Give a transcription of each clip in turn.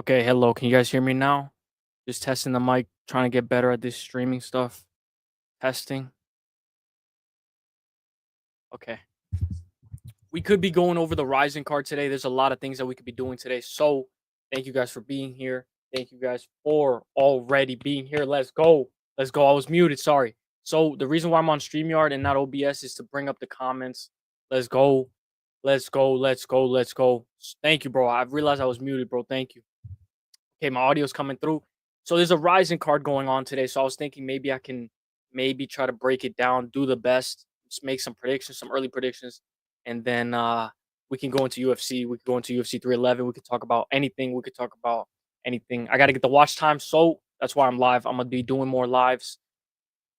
Okay, hello. Can you guys hear me now? Just testing the mic, trying to get better at this streaming stuff. Testing. Okay. We could be going over the Rising card today. There's a lot of things that we could be doing today. So, thank you guys for being here. Thank you guys for already being here. Let's go. Let's go. I was muted. Sorry. So, the reason why I'm on StreamYard and not OBS is to bring up the comments. Let's go. Let's go. Let's go. Let's go. Thank you, bro. I realized I was muted, bro. Thank you. Okay, my audio's coming through. So there's a Rising card going on today. So I was thinking maybe I can maybe try to break it down, do the best, just make some predictions, some early predictions, and then we can go into UFC. We could go into UFC 311. We could talk about anything. We could talk about anything. I got to get the watch time, so that's why I'm live. I'm gonna be doing more lives.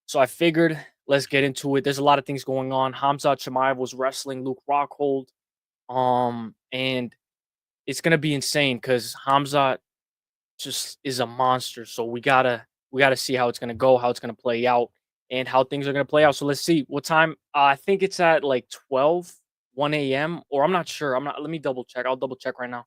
So I figured let's get into it. There's a lot of things going on. Hamzat Chimaev was wrestling Luke Rockhold, and it's gonna be insane because Hamzat just is a monster. So we gotta see how it's gonna go, how it's gonna play out, and how things are gonna play out. So let's see what time. I think it's at like 12, 1 a.m. or I'm not sure. I'm not. Let me double check. I'll double check right now.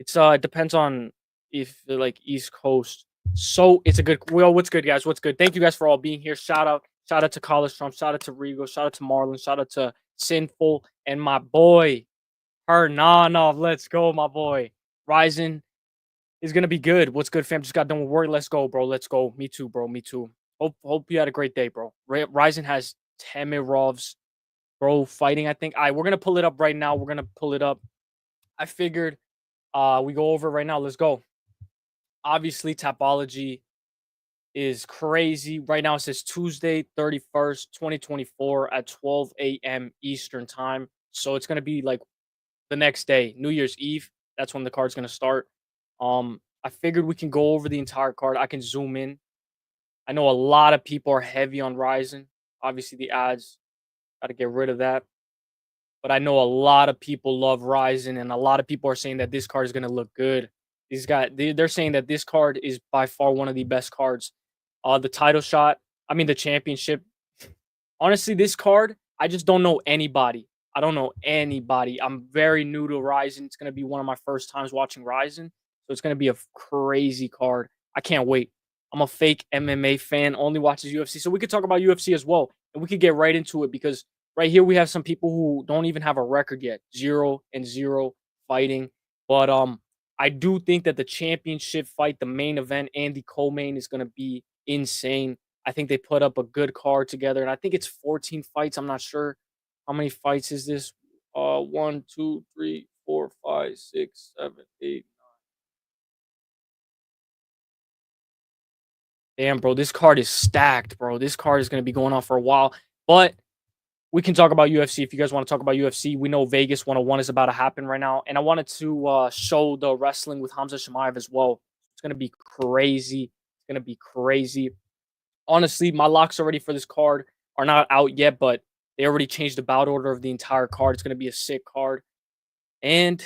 It's it depends on if they're like East Coast. So it's a good. Well, what's good, guys? What's good? Thank you guys for all being here. Shout out to College Trump. Shout out to Rigo. Shout out to Marlon. Shout out to Sinful and my boy Hernanov. Let's go, my boy. Rising is gonna be good. What's good, fam? Just got done with work. Let's go, bro. Let's go. Me too, bro. Me too. Hope you had a great day, bro. Ryzen has Temirovs, bro, fighting. I think. All right, we're gonna pull it up right now. We're gonna pull it up. I figured we go over it right now. Let's go. Obviously, Tapology is crazy. Right now it says Tuesday, 31st, 2024 at 12 a.m. Eastern time. So it's gonna be like the next day, New Year's Eve. That's when the card's gonna start. I figured we can go over the entire card. I can zoom in. I know a lot of people are heavy on Ryzen. Obviously, the ads, got to get rid of that. But I know a lot of people love Ryzen, and a lot of people are saying that this card is going to look good. These guys, they're saying that this card is by far one of the best cards. The title shot, I mean, the championship. Honestly, this card, I just don't know anybody. I don't know anybody. I'm very new to Ryzen. It's going to be one of my first times watching Ryzen. So it's going to be a crazy card. I can't wait. I'm a fake MMA fan, only watches UFC. So we could talk about UFC as well. And we could get right into it because right here we have some people who don't even have a record yet. 0-0 fighting. But I do think that the championship fight, the main event, and the co-main is going to be insane. I think they put up a good card together, and I think it's 14 fights. I'm not sure how many fights is this. 1, 2, 3, 4, 5, 6, 7, 8. Damn, bro, this card is stacked, bro. This card is gonna be going on for a while, but we can talk about UFC if you guys want to talk about UFC. We know Vegas 101 is about to happen right now, and I wanted to show the wrestling with Hamza Shemaev as well. It's gonna be crazy. It's gonna be crazy. Honestly, my locks already for this card are not out yet, but they already changed the bout order of the entire card. It's going to be a sick card. And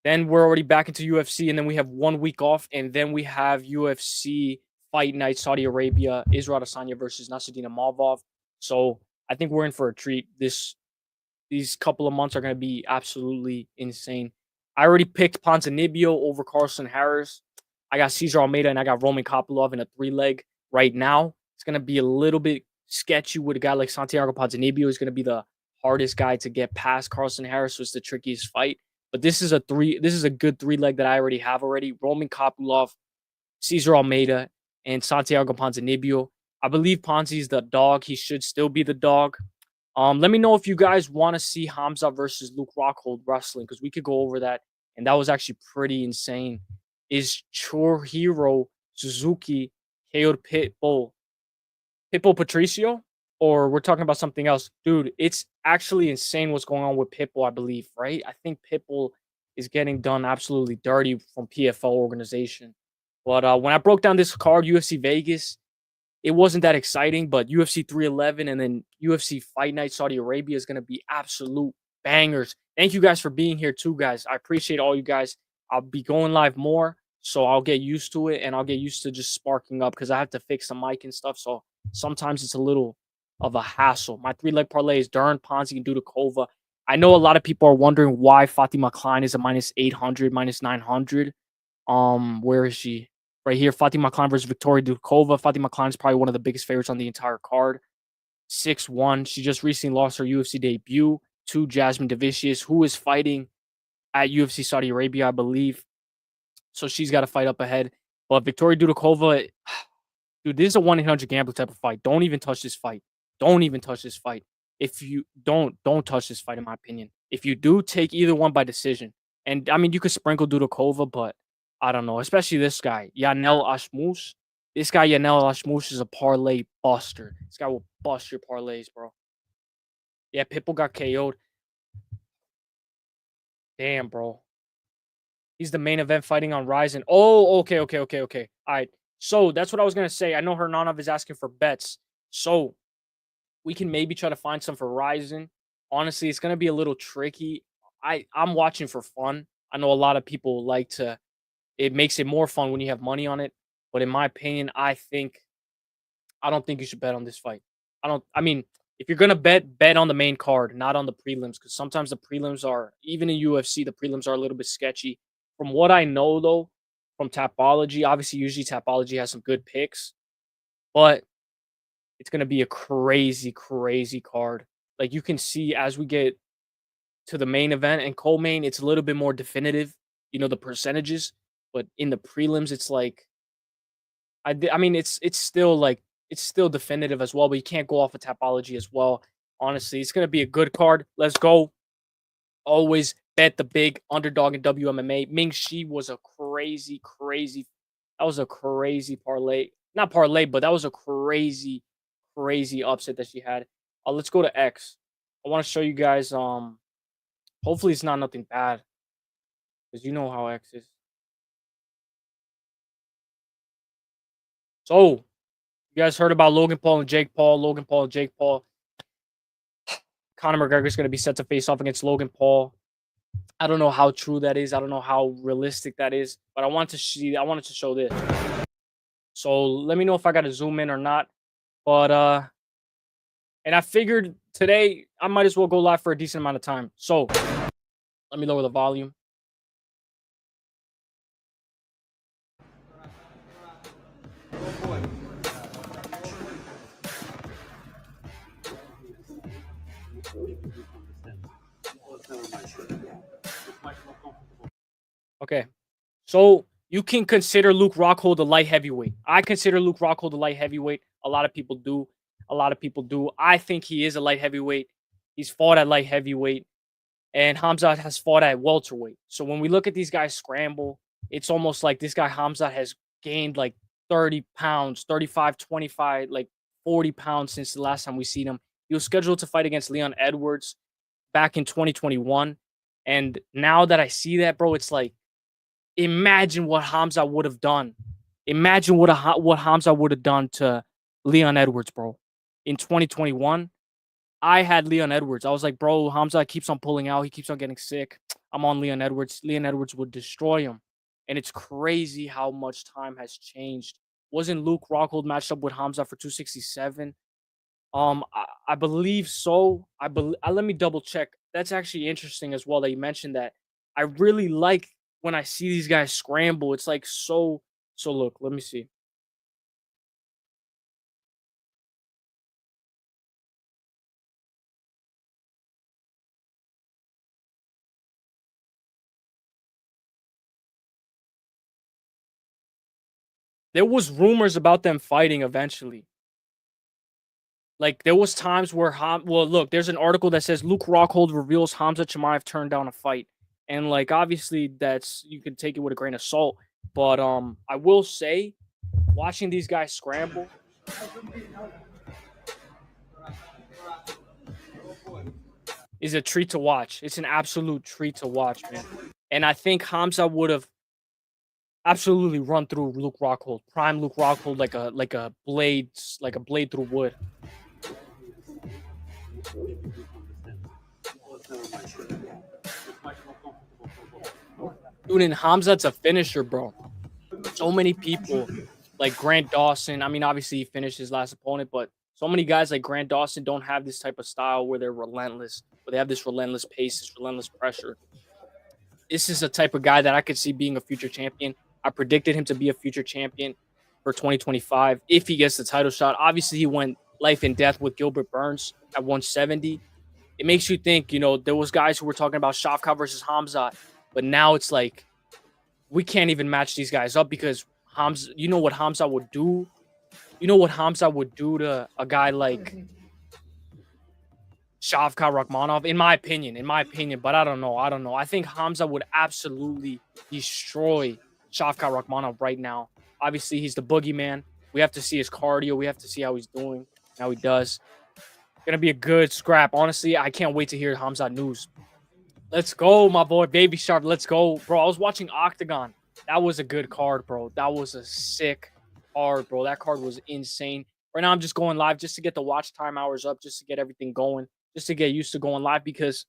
then we're already back into UFC, and then we have 1 week off, and then we have UFC Fight Night, Saudi Arabia, Israel Adesanya versus Nasruddin Imavov. So I think we're in for a treat. These couple of months are going to be absolutely insane. I already picked Ponzinibbio over Carlson Harris. I got Cesar Almeida and I got Roman Kopylov in a 3-leg right now. It's going to be a little bit sketchy with a guy like Santiago Ponzinibbio. He's going to be the hardest guy to get past. Carlson Harris was the trickiest fight. But this is a good 3-leg that I already have already. Roman Kopylov, Cesar Almeida, and Santiago Ponzinibbio. I believe Ponzi's the dog. He should still be the dog. Let me know if you guys want to see Hamza versus Luke Rockhold wrestling because we could go over that, and that was actually pretty insane. Is Churhiro Suzuki KO'd Pitbull Patricio, or we're talking about something else, dude? It's actually insane what's going on with Pitbull. I believe, right? I think Pitbull is getting done absolutely dirty from PFL organization. But when I broke down this card, UFC Vegas, it wasn't that exciting, but UFC 311 and then UFC Fight Night Saudi Arabia is going to be absolute bangers. Thank you guys for being here too, guys. I appreciate all you guys. I'll be going live more, so I'll get used to it and I'll get used to just sparking up because I have to fix the mic and stuff. So sometimes it's a little of a hassle. My 3-leg parlay is Dern, Ponzi, and Dudakova. I know a lot of people are wondering why Fatima Klein is a minus 800, minus 900. Where is she? Right here, Fatima Klein versus Victoria Dukova. Fatima Klein is probably one of the biggest favorites on the entire card. 6-1. She just recently lost her UFC debut to Jasmine Davicius, who is fighting at UFC Saudi Arabia, I believe. So she's got to fight up ahead. But Victoria Dudakova, dude, this is a 1-800 gambler type of fight. Don't even touch this fight. Don't even touch this fight. If you don't touch this fight, in my opinion. If you do, take either one by decision. And I mean, you could sprinkle Dudakova, but I don't know. Especially this guy, Yanel Ashmus. This guy, Yanel Ashmus, is a parlay buster. This guy will bust your parlays, bro. Yeah, Pitbull got KO'd. Damn, bro. He's the main event fighting on Ryzen. Oh, okay. All right. So that's what I was gonna say. I know Hernanov is asking for bets, so we can maybe try to find some for Ryzen. Honestly, it's gonna be a little tricky. I'm watching for fun. I know a lot of people like to. It makes it more fun when you have money on it, but in my opinion, I don't think you should bet on this fight. I mean, if you're gonna bet on the main card, not on the prelims, because sometimes the prelims are, even in UFC, the prelims are a little bit sketchy. From what I know though, from Tapology, obviously usually Tapology has some good picks, but it's gonna be a crazy, crazy card. Like you can see as we get to the main event and co-main, it's a little bit more definitive, the percentages. But in the prelims, it's like I mean, it's still like it's still definitive as well, but you can't go off of Tapology as well. Honestly, it's gonna be a good card. Let's go. Always bet the big underdog in WMMA. Ming Shi was a crazy, crazy. That was a crazy parlay. Not parlay, but that was a crazy, crazy upset that she had. Let's go to X. I want to show you guys. Hopefully it's not nothing bad, because you know how X is. So, you guys heard about Logan Paul and Jake Paul. Logan Paul and Jake Paul. Conor McGregor's going to be set to face off against Logan Paul. I don't know how true that is. I don't know how realistic that is, but I wanted to show this. So let me know if I got to zoom in or not. But and I figured today I might as well go live for a decent amount of time. So let me lower the volume. Okay. So you can consider Luke Rockhold a light heavyweight. I consider Luke Rockhold a light heavyweight. A lot of people do. I think he is a light heavyweight. He's fought at light heavyweight, and Hamzat has fought at welterweight. So when we look at these guys scramble, it's almost like this guy Hamzat has gained like 30 pounds, 35, 25, like 40 pounds since the last time we seen him. He was scheduled to fight against Leon Edwards back in 2021. And now that I see that, bro, it's like, imagine what Hamza would have done. Imagine what Hamza would have done to Leon Edwards, bro. In 2021, I had Leon Edwards. I was like, bro, Hamza keeps on pulling out. He keeps on getting sick. I'm on Leon Edwards. Leon Edwards would destroy him. And it's crazy how much time has changed. Wasn't Luke Rockhold matched up with Hamza for 267? I believe so. Let me double check. That's actually interesting as well that you mentioned that. I really like when I see these guys scramble. It's like so. So look, let me see. There was rumors about them fighting eventually. Like there was times where look, there's an article that says Luke Rockhold reveals Hamza Chimaev turned down a fight. And like obviously that's, you can take it with a grain of salt, but I will say watching these guys scramble is a treat to watch. It's an absolute treat to watch, man. And I think Hamza would have absolutely run through Luke Rockhold, prime Luke Rockhold like a blade through wood. Dude, and Hamzat's a finisher, bro. So many people like Grant Dawson. I mean, obviously he finished his last opponent, but so many guys like Grant Dawson don't have this type of style where they're relentless, where they have this relentless pace, this relentless pressure. This is a type of guy that I could see being a future champion. I predicted him to be a future champion for 2025 if he gets the title shot. Obviously, he went life and death with Gilbert Burns at 170. It makes you think, there was guys who were talking about Shavkat versus Hamza, but now it's like we can't even match these guys up because Hamza, you know what Hamza would do? You know what Hamza would do to a guy like Shavkat Rakhmonov, in my opinion, but I don't know. I think Hamza would absolutely destroy Shavkat Rakhmonov right now. Obviously, he's the boogeyman. We have to see his cardio. We have to see how he's doing, how he does. Gonna be a good scrap. Honestly, I can't wait to hear Hamza news. Let's go, my boy, Baby Sharp. Let's go, bro. I was watching Octagon. That was a good card, bro. That was a sick card, bro. That card was insane. Right now, I'm just going live just to get the watch time hours up, just to get everything going, just to get used to going live because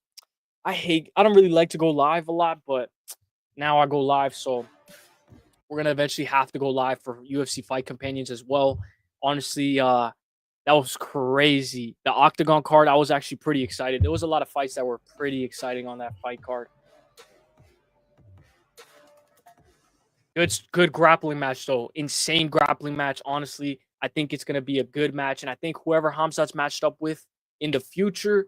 I don't really like to go live a lot, but now I go live. So we're going to eventually have to go live for UFC Fight Companions as well. Honestly, that was crazy. The Octagon card, I was actually pretty excited. There was a lot of fights that were pretty exciting on that fight card. Good grappling match though. Insane grappling match. Honestly, I think it's gonna be a good match, and I think whoever Hamzat's matched up with in the future,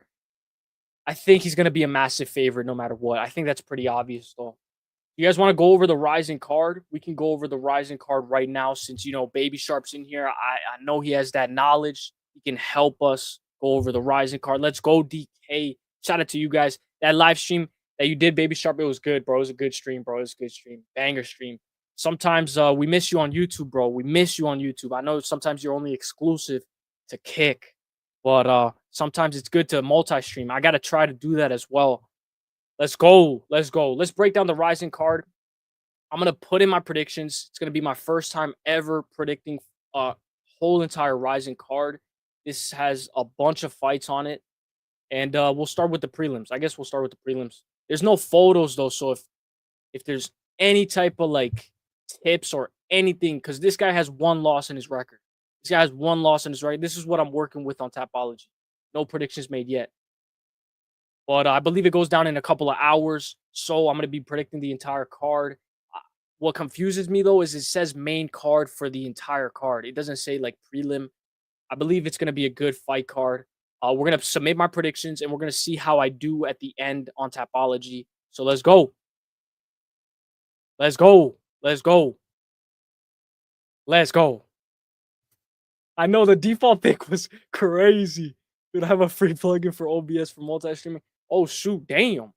I think he's gonna be a massive favorite no matter what. I think that's pretty obvious though. You guys want to go over the Rising card? We can go over the Rising card right now since Baby Sharp's in here. I know he has that knowledge. He can help us go over the Rising card. Let's go, DK. Shout out to you guys. That live stream that you did, Baby Sharp, it was good, bro. It was a good stream, bro. It was a good stream. Banger stream. Sometimes we miss you on YouTube, bro. We miss you on YouTube. I know sometimes you're only exclusive to Kick, but sometimes it's good to multi-stream. I got to try to do that as well. Let's go. Let's go. Let's break down the Rising card. I'm going to put in my predictions. It's going to be my first time ever predicting a whole entire Rising card. This has a bunch of fights on it. And we'll start with the prelims. I guess we'll start with the prelims. There's no photos, though. So if there's any type of, tips or anything, because this guy has one loss in his record. This guy has one loss in his record. This is what I'm working with on Tapology. No predictions made yet. But I believe it goes down in a couple of hours. So I'm going to be predicting the entire card. What confuses me, though, is it says main card for the entire card. It doesn't say, prelim. I believe it's going to be a good fight card. We're going to submit my predictions, and we're going to see how I do at the end on Tapology. So let's go. Let's go. Let's go. Let's go. I know the default pick was crazy. Dude, I have a free plugin for OBS for multi-streaming. Oh, shoot. Damn.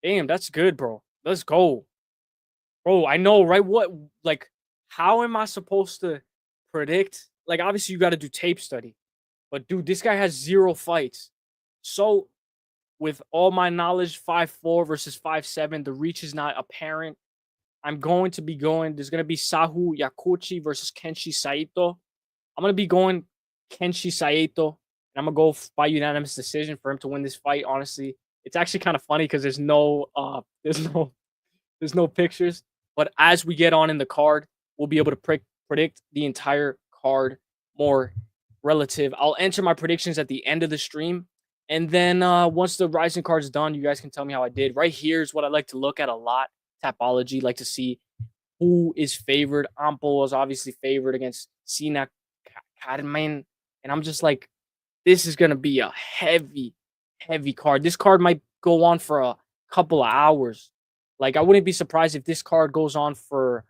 Damn, that's good, bro. Let's go. Bro, I know, right? How am I supposed to predict? Obviously, you got to do tape study. But, dude, this guy has 0 fights. So, with all my knowledge, 5'4" versus 5'7", the reach is not apparent. I'm going to be going. There's going to be Sahu Yakuchi versus Kenshi Saito. I'm going to be going Kenshi Saito. And I'm going to go by unanimous decision for him to win this fight, honestly. It's actually kind of funny because there's no pictures. But as we get on in the card, we'll be able to predict the entire card more relative. I'll enter my predictions at the end of the stream. And then once the Rising card is done, you guys can tell me how I did. Right here is what I like to look at a lot. Tapology, like to see who is favored. Ampo is obviously favored against Sina Carmen. And I'm just like, this is going to be a heavy card. This card might go on for a couple of hours. I wouldn't be surprised if this card goes on for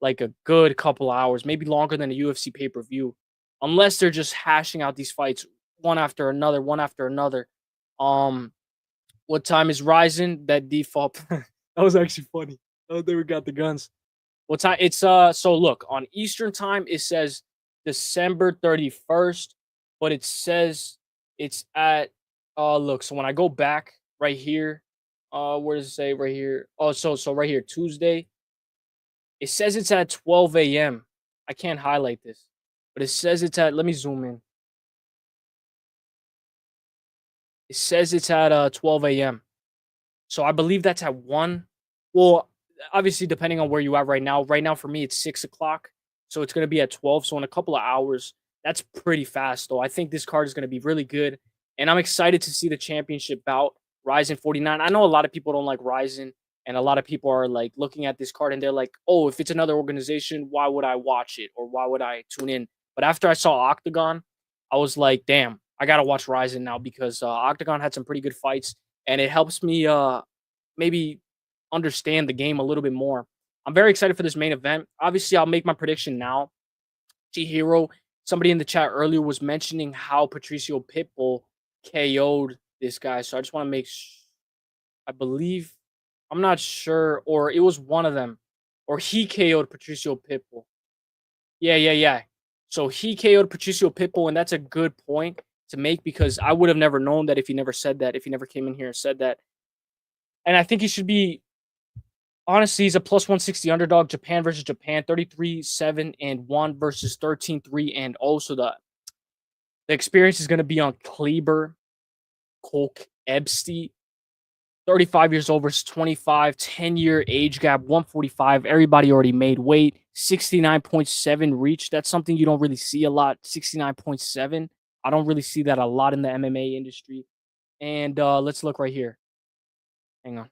a good couple of hours, maybe longer than a UFC pay-per-view, unless they're just hashing out these fights one after another. What time is Rising? That default. That was actually funny. Oh, they got the guns. What time? It's so look, on Eastern time it says December 31st, but it says it's at look, so when I go back right here, where does it say right here? Oh, so right here, Tuesday. It says it's at 12 a.m. I can't highlight this, but it says it's at, let me zoom in. It says it's at 12 a.m. So I believe that's at 1. Well, obviously, depending on where you are right now. Right now, for me, it's 6 o'clock. So it's going to be at 12. So in a couple of hours, that's pretty fast, though. I think this card is going to be really good. And I'm excited to see the championship bout, Rising 49. I know a lot of people don't like Rising, And a lot of people are like looking at this card and they're like, oh, if it's another organization, why would I watch it or why would I tune in? But after I saw Octagon, I was like, damn, I gotta watch Ryzen now because Octagon had some pretty good fights, and it helps me maybe understand the game a little bit more. I'm very excited for this main event. Obviously, I'll make my prediction now. Hero, somebody in the chat earlier was mentioning how Patricio Pitbull KO'd this guy. So I just want to I believe, I'm not sure, or it was one of them, or he KO'd Patricio Pitbull. Yeah. So he KO'd Patricio Pitbull, and that's a good point to make because I would have never known that if he never said that, if he never came in here and said that. And I think he should be, honestly, he's a plus 160 underdog. Japan versus Japan, 33-7-1 versus 13-3-0. So the experience is going to be on Kleber, Kolk, Ebste. 35 years old versus 25, 10-year age gap, 145. Everybody already made weight. 69.7 reach. That's something you don't really see a lot. 69.7. I don't really see that a lot in the MMA industry. And let's look right here. Hang on.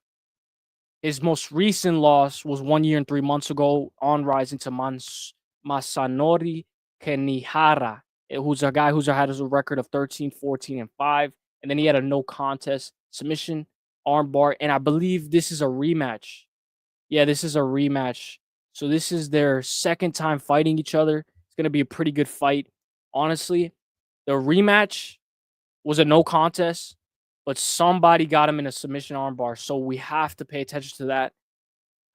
His most recent loss was 1 year and 3 months ago on Rising to Masanori Kenihara, who's a guy who's had a record of 13, 14, and 5. And then he had a no contest submission armbar. And I believe this is a rematch. Yeah, this is a rematch. So this is their second time fighting each other. It's going to be a pretty good fight. Honestly, the rematch was a no contest, but somebody got him in a submission armbar. So we have to pay attention to that.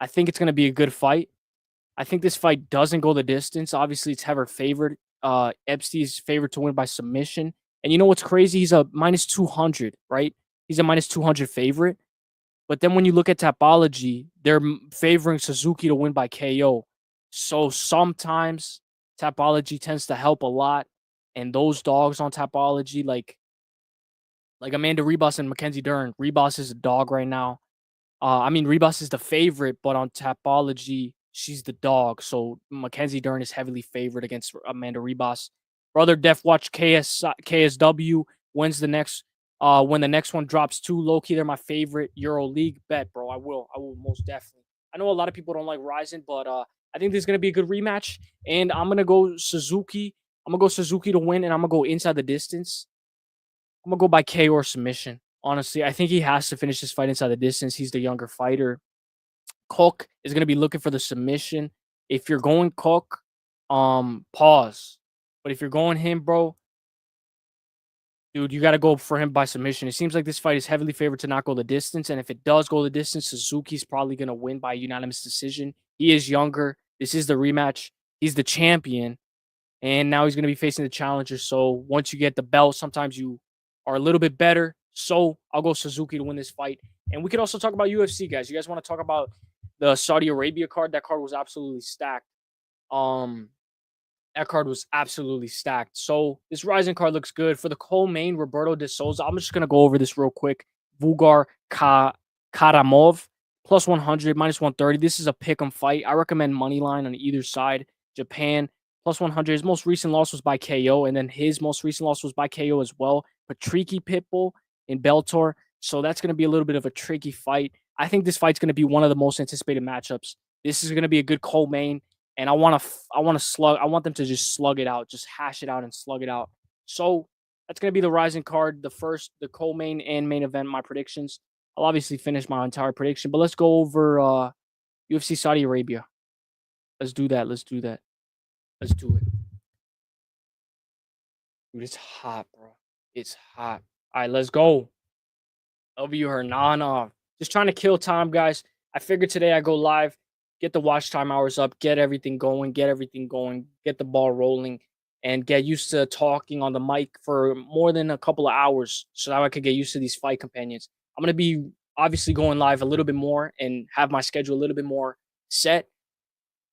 I think it's going to be a good fight. I think this fight doesn't go the distance. Obviously, it's heavily favored. Epstein's favored to win by submission. And you know what's crazy? He's a minus 200, right? He's a minus 200 favorite. But then when you look at Tapology, they're favoring Suzuki to win by KO. So sometimes Tapology tends to help a lot. And those dogs on Tapology, like Amanda Rebus and Mackenzie Dern. Rebus is a dog right now. Rebus is the favorite, but on Tapology, she's the dog. So Mackenzie Dern is heavily favored against Amanda Rebus. Brother Def Watch KSW wins the next. When the next one drops too, low-key, they're my favorite Euro League bet, bro. I will most definitely. I know a lot of people don't like Ryzen, but I think this is gonna be a good rematch. And I'm gonna go Suzuki. I'm gonna go Suzuki to win, and I'm gonna go inside the distance. I'm gonna go by KO or submission. Honestly, I think he has to finish this fight inside the distance. He's the younger fighter. Cook is gonna be looking for the submission. If you're going Cook, pause. But if you're going him, bro, dude, you got to go for him by submission. It seems like this fight is heavily favored to not go the distance. And if it does go the distance, Suzuki's probably going to win by unanimous decision. He is younger. This is the rematch. He's the champion. And now he's going to be facing the challenger. So once you get the belt, sometimes you are a little bit better. So I'll go Suzuki to win this fight. And we could also talk about UFC, guys. You guys want to talk about the Saudi Arabia card? That card was absolutely stacked. That card was absolutely stacked. So this Rising card looks good. For the co-main, Roberto de Souza, I'm just going to go over this real quick. Vugar Karamov, plus 100, minus 130. This is a pick'em fight. I recommend money line on either side. Japan, plus 100. His most recent loss was by KO, and then his most recent loss was by KO as well. Patricky Pitbull in Bellator. So that's going to be a little bit of a tricky fight. I think this fight's going to be one of the most anticipated matchups. This is going to be a good co-main. And I want them to just slug it out, just hash it out and slug it out. So that's going to be the Rising card, the co-main and main event, my predictions. I'll obviously finish my entire prediction, but let's go over UFC Saudi Arabia. Let's do that. Let's do it. Dude, it's hot, bro. It's hot. All right, let's go. W Hernan. Just trying to kill time, guys. I figured today I go live. Get the watch time hours up, get everything going, get the ball rolling, and get used to talking on the mic for more than a couple of hours so that I could get used to these fight companions. I'm going to be obviously going live a little bit more and have my schedule a little bit more set.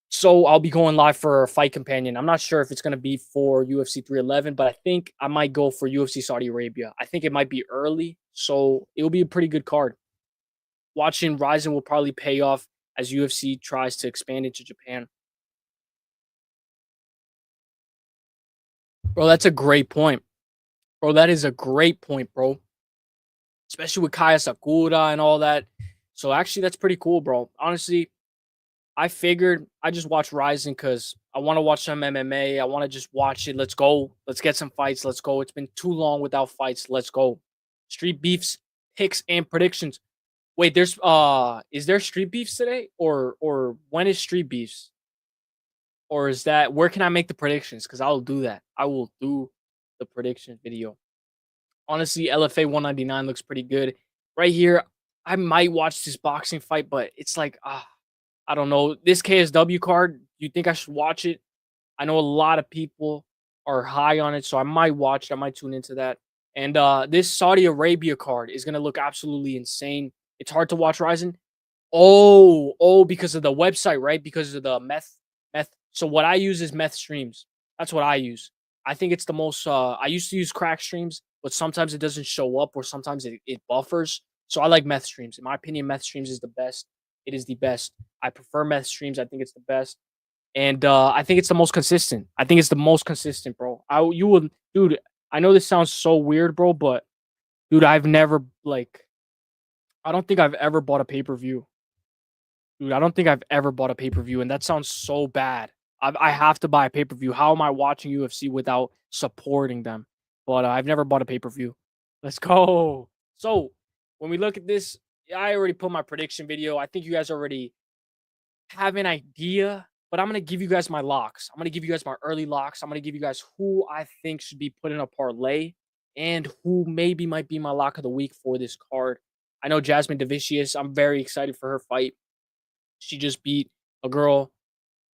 So I'll be going live for a fight companion. I'm not sure if it's going to be for UFC 311, but I think I might go for UFC Saudi Arabia. I think it might be early, so it will be a pretty good card. Watching Ryzen will probably pay off as UFC tries to expand into Japan. Bro, that's a great point. Bro, that is a great point, bro. Especially with Kaya Sakura and all that. So actually, that's pretty cool, bro. Honestly, I figured I just watch Rising because I want to watch some MMA. I want to just watch it. Let's go. Let's get some fights. Let's go. It's been too long without fights. Let's go. Street beefs, picks, and predictions. Wait, there's is there street beefs today? Or when is street beefs? Or is that where can I make the predictions? Because I'll do that. I will do the prediction video. Honestly, LFA 199 looks pretty good. Right here, I might watch this boxing fight, but it's like I don't know. This KSW card, do you think I should watch it? I know a lot of people are high on it, so I might watch it. I might tune into that. And this Saudi Arabia card is gonna look absolutely insane. It's hard to watch Ryzen. Oh, because of the website, right? Because of the meth. So what I use is meth streams. That's what I use. I think it's the most I used to use crack streams, but sometimes it doesn't show up or sometimes it buffers. So I like meth streams. In my opinion, meth streams is the best. It is the best. I prefer meth streams. I think it's the best. And I think it's the most consistent. I think it's the most consistent, bro. You would dude, I know this sounds so weird, bro, but dude, I've never like I don't think I've ever bought a pay-per-view. Dude, I don't think I've ever bought a pay-per-view, and that sounds so bad. I have to buy a pay-per-view. How am I watching UFC without supporting them? But I've never bought a pay-per-view. Let's go. So when we look at this, yeah, I already put my prediction video. I think you guys already have an idea, but I'm gonna give you guys my locks. I'm gonna give you guys my early locks. I'm gonna give you guys who I think should be put in a parlay and who maybe might be my lock of the week for this card. I know Jasmine Devicius. I'm very excited for her fight. She just beat a girl,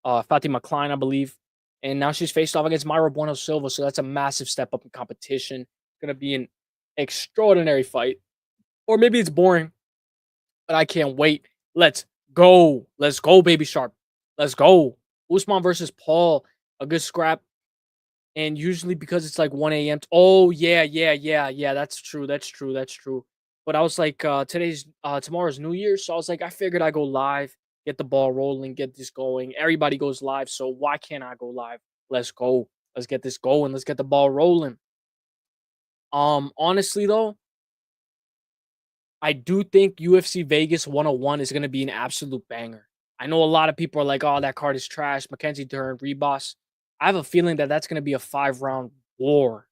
Fatima Klein, I believe. And now she's faced off against Myra Bueno Silva. So that's a massive step up in competition. It's going to be an extraordinary fight. Or maybe it's boring, but I can't wait. Let's go. Let's go, Baby Sharp. Let's go. Usman versus Paul. A good scrap. And usually because it's like 1 a.m. Oh, yeah. That's true. That's true. That's true. But I was like, tomorrow's New Year's. So I was like, I figured I go live, get the ball rolling, get this going. Everybody goes live. So why can't I go live? Let's go. Let's get this going. Let's get the ball rolling. Honestly though, I do think UFC Vegas 101 is gonna be an absolute banger. I know a lot of people are like, oh, that card is trash. Mackenzie Dern, Rebus. I have a feeling that that's gonna be a 5 round war.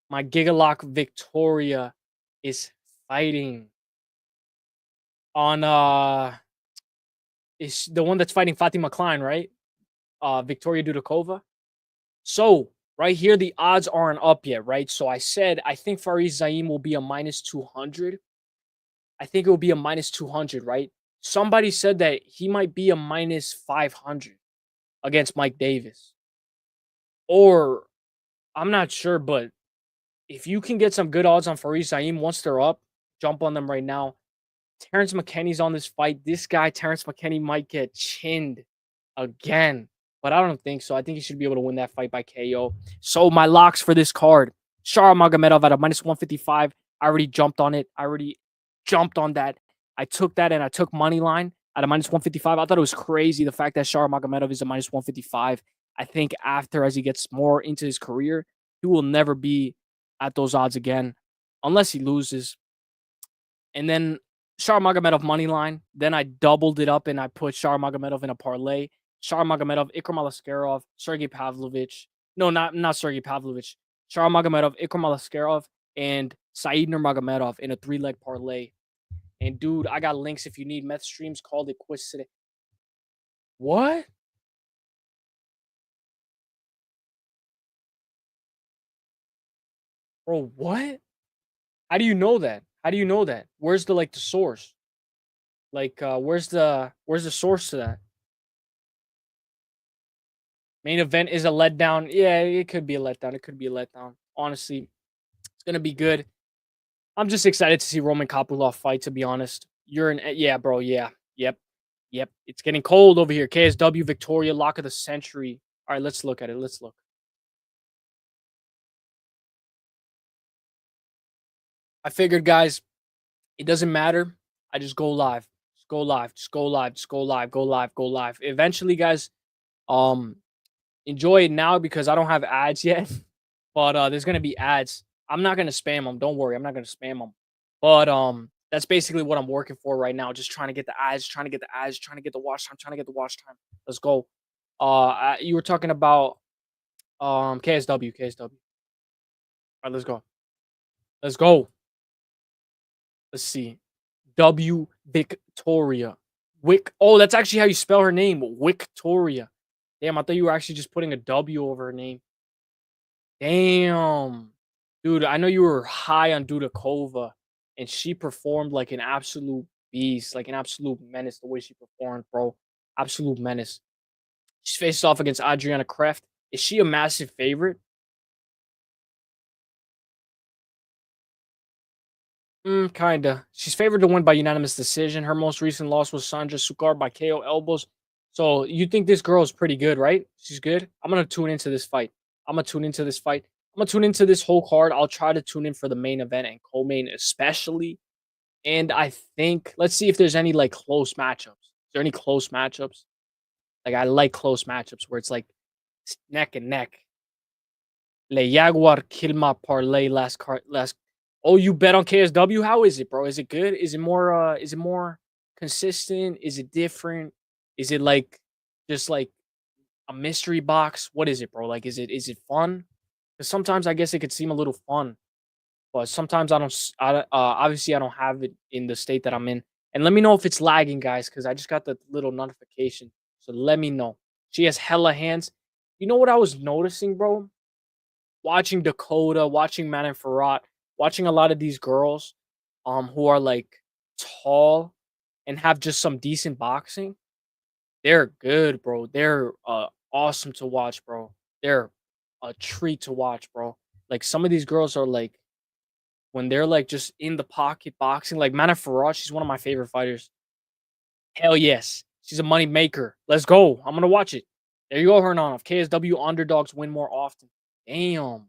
My Gigalock Victoria is fighting on is the one that's fighting Fatima Klein, right? Victoria Dudakova. So right here, the odds aren't up yet, right? So I said I think Faris Zaim will be a minus 200. I think it will be a minus 200, right? Somebody said that he might be a minus 500 against Mike Davis. Or I'm not sure, but if you can get some good odds on Faris Zaim once they're up, jump on them right now. Terrence McKinney's on this fight. This guy, Terrence McKinney, might get chinned again, but I don't think so. I think he should be able to win that fight by KO. So my locks for this card: Shara Magomedov at a minus 155. I already jumped on it. I already jumped on that. I took that and I took money line at a minus 155. I thought it was crazy the fact that Shara Magomedov is a minus 155. I think after as he gets more into his career, he will never be at those odds again unless he loses. And then Shar Magomedov money line. Then I doubled it up and I put Shar Magomedov in a parlay. Shar Magomedov, Ikram Alaskarov, Sergey Pavlovich. No, not Sergey Pavlovich. Shar Magomedov, Ikram Alaskarov, and Saeed Nurmagomedov in a 3-leg parlay. And dude, I got links if you need meth streams. Called it quits today. What? Bro, what? How do you know that? How do you know that? Where's the source? Where's the source to that? Main event is a letdown. Yeah, it could be a letdown. It could be a letdown. Honestly, it's gonna be good. I'm just excited to see Roman Kopylov fight. To be honest, yeah, bro. Yeah, yep. It's getting cold over here. KSW Victoria lock of the century. All right, let's look at it. Let's look. I figured, guys, it doesn't matter. I just go live. Just go live. Just go live. Just go live. Go live. Go live. Eventually, guys, um, enjoy it now because I don't have ads yet. But there's gonna be ads. I'm not gonna spam them. Don't worry. I'm not gonna spam them. But That's basically what I'm working for right now. Just trying to get the eyes, trying to get the eyes, trying to get the watch time, trying to get the watch time. Let's go. You were talking about KSW, KSW. All right, let's go. Let's go. Let's see. W Victoria. Wick. Oh, that's actually how you spell her name. Victoria. Damn, I thought you were actually just putting a W over her name. Damn. Dude, I know you were high on Dudakova, and she performed like an absolute beast, like an absolute menace the way she performed, bro. Absolute menace. She's faced off against Adriana Kreft. Is she a massive favorite? Kinda. She's favored to win by unanimous decision. Her most recent loss was Sandra Sukar by KO elbows. So you think this girl is pretty good, right? She's good. I'm gonna tune into this fight. I'm gonna tune into this fight. I'm gonna tune into this whole card. I'll try to tune in for the main event and co-main especially. And I think let's see if there's any like close matchups. Is there any close matchups? Like I like close matchups where it's like neck and neck. Le Jaguar kill my parlay last card last. Oh, you bet on KSW? How is it, bro? Is it good? Is it more consistent? Is it different? Is it like just like a mystery box? What is it, bro? Like is it fun? Because sometimes I guess it could seem a little fun, but sometimes I don't obviously I don't have it in the state that I'm in. And let me know if it's lagging, guys, because I just got the little notification. So let me know. She has hella hands. You know what I was noticing, bro? Watching Dakota, watching Manon Farrat, watching a lot of these girls, who are like tall and have just some decent boxing, they're good, bro. They're awesome to watch, bro. They're a treat to watch, bro. Like some of these girls are like when they're like just in the pocket boxing, like Mana Farad, she's one of my favorite fighters. Hell yes. She's a money maker. Let's go. I'm gonna watch it. There you go, Hermanov. KSW underdogs win more often. Damn.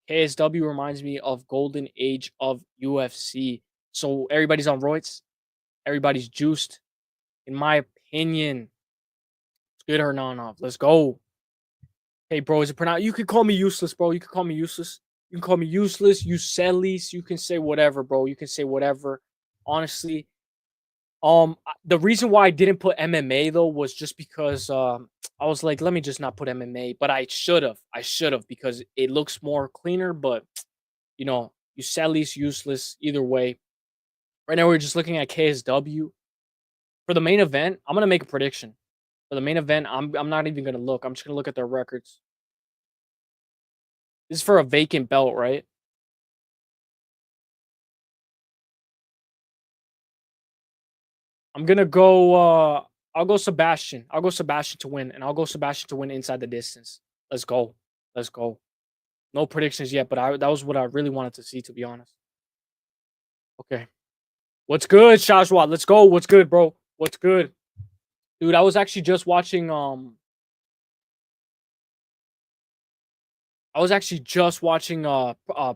KSW reminds me of golden age of UFC. So everybody's on roids. Everybody's juiced. In my opinion, it's good Hermanov. Let's go. Hey, bro, is it pronounced? You can call me useless, bro. You can call me useless. You can call me useless. Uselyis. You can say whatever, bro. You can say whatever. Honestly, the reason why I didn't put MMA though was just because I was like, let me just not put MMA, but I should have. I should have because it looks more cleaner. But you know, Uselyis useless either way. Right now, we're just looking at KSW for the main event. I'm gonna make a prediction for the main event. I'm not even gonna look. I'm just gonna look at their records. This is for a vacant belt, right? I'm gonna go. I'll go Sebastian. I'll go Sebastian to win, and I'll go Sebastian to win inside the distance. Let's go. Let's go. No predictions yet, but that was what I really wanted to see, to be honest. Okay. What's good, Shajwat? Let's go. What's good, bro? What's good, dude? I was actually just watching. I was actually just watching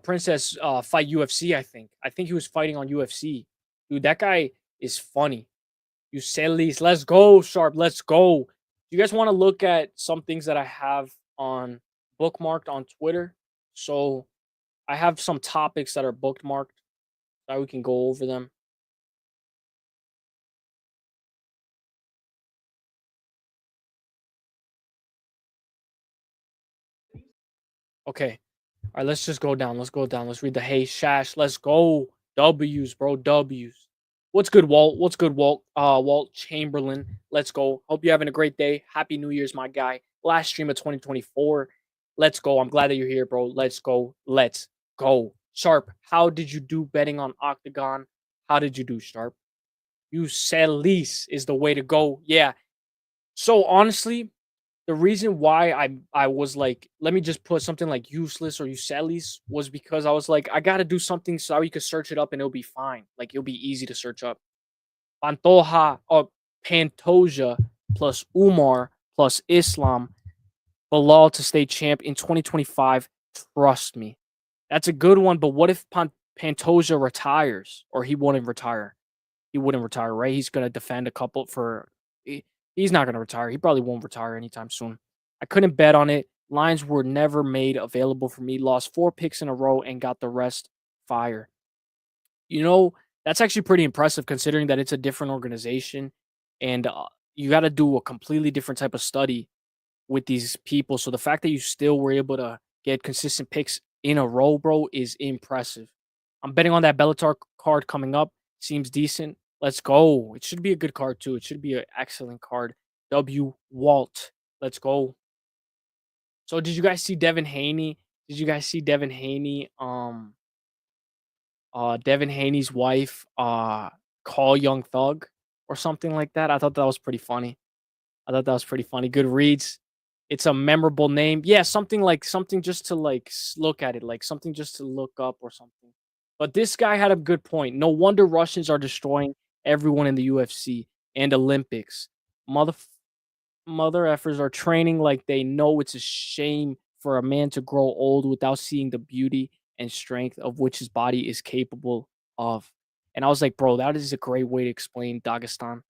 Princess fight UFC. I think he was fighting on UFC. Dude, that guy is funny. Uselyis, let's go, Sharp. Let's go. You guys want to look at some things that I have on bookmarked on Twitter? So I have some topics that are bookmarked that we can go over them. Okay. All right, let's just go down. Let's go down. Let's read the Hey Shash. Let's go. W's, bro. W's. What's good, Walt? What's good, Walt? Walt Chamberlain. Let's go. Hope you're having a great day. Happy New Year's, my guy. Last stream of 2024. Let's go. I'm glad that you're here, bro. Let's go. Let's go. Sharp, how did you do betting on Octagon? How did you do, Sharp? You said lease is the way to go. Yeah. So honestly, the reason why I was like, let me just put something like useless or Uselyis was because I was like, I gotta do something so you can search it up and it'll be fine. Like it'll be easy to search up. Pantoja or Pantoja plus Umar plus Islam Bilal to stay champ in 2025. Trust me. That's a good one. But what if Pantoja retires or he wouldn't retire? He wouldn't retire, right? He's gonna defend a couple for. He's not gonna retire. He probably won't retire anytime soon. I couldn't bet on it. Lines were never made available for me. Lost 4 picks in a row and got the rest fire. You know That's actually pretty impressive considering that it's a different organization and you got to do a completely different type of study with these people. So the fact that you still were able to get consistent picks in a row, bro, is impressive. I'm betting on that Bellator card coming up. Seems decent. Let's go. It should be a good card too. It should be an excellent card. W Walt. Let's go. So did you guys see Devin Haney? Did you guys see Devin Haney? Devin Haney's wife call Young Thug or something like that. I thought that was pretty funny. I thought that was pretty funny. Good reads. It's a memorable name. Yeah, something like something just to like look at it, like something just to look up or something. But this guy had a good point. No wonder Russians are destroying everyone in the UFC and Olympics. Mother mother effers are training like they know it's a shame for a man to grow old without seeing the beauty and strength of which his body is capable of. And I was like, bro, that is a great way to explain Dagestan.